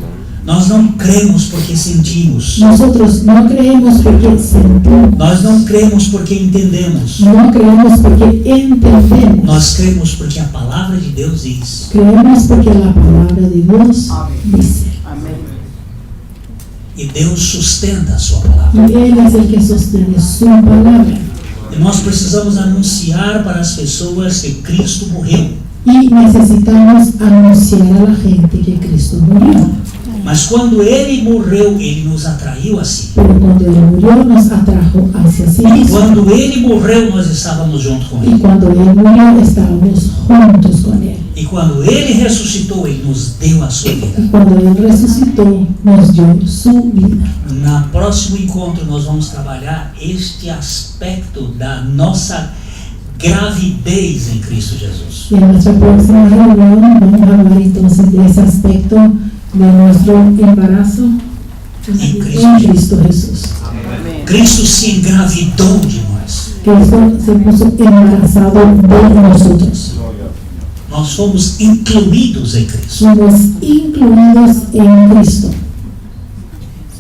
Nós não cremos porque sentimos. Nosotros no creemos porque sentimos. Nós não cremos porque entendemos. No creemos porque entendemos. Nós cremos porque a palavra de Deus diz. Creemos porque la palabra de Dios dice. E Deus sustenta a sua palavra. Y Él es el que sostiene su palabra. E nós precisamos anunciar para as pessoas que Cristo morreu. Y necesitamos anunciar a la gente que Cristo murió. Mas quando Ele morreu, Ele nos atraiu a si. Pero cuando Él murió, nos atrajo hacia sí E mismo. quando Ele morreu, nós estávamos junto com Y Ele. cuando Él murió, estábamos juntos con Él. E quando Ele ressuscitou, Ele nos deu a sua vida. Y cuando Él resucitó, nos dio su vida. No próximo encontro, nós vamos trabalhar este aspecto da nossa gravidez em Cristo Jesus. Y en nuestra próxima reunión vamos a hablar entonces de ese aspecto de nuestro embarazo en Cristo Jesús. Cristo se engravidou de nós. Cristo se puso embarazado de nosotros. Nós fomos incluídos em Cristo. Somos incluidos en Cristo.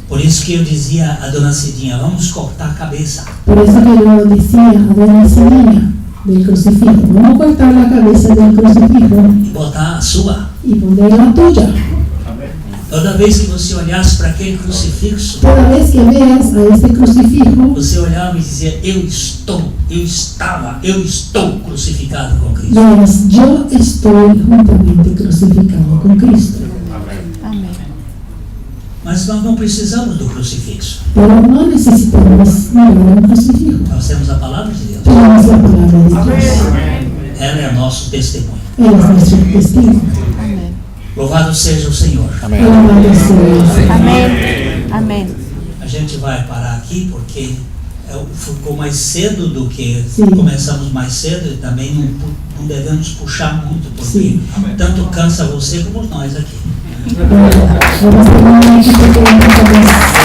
Por isso que eu dizia a dona Cidinha: vamos cortar a cabeça. Por eso que yo decía a dona Cidinha del crucifijo, vamos a cortar la cabeza del crucifijo E botar a sua. y poner la tuya. Toda vez que você olhasse para aquele crucifixo, Toda vez que veas a este crucifijo, você olhava e dizia: eu estou crucificado com Cristo. verás, yo estoy juntamente crucificado con Cristo. Amén. Mas nós não precisamos do crucifixo. Pero no necesitamos mirar un crucifijo. Nós temos a palavra de Deus. Tenemos la palabra de Dios. Ela é nosso testemunho. Él es nuestro testigo. Amén. Louvado seja o Senhor. Alabado sea. Amén. Amén. A gente vai parar aqui porque ficou mais cedo do que Sim. começamos mais cedo e também não devemos puxar muito, porque Sim. tanto cansa você como nós aqui. Vamos terminar aquí porque vamos a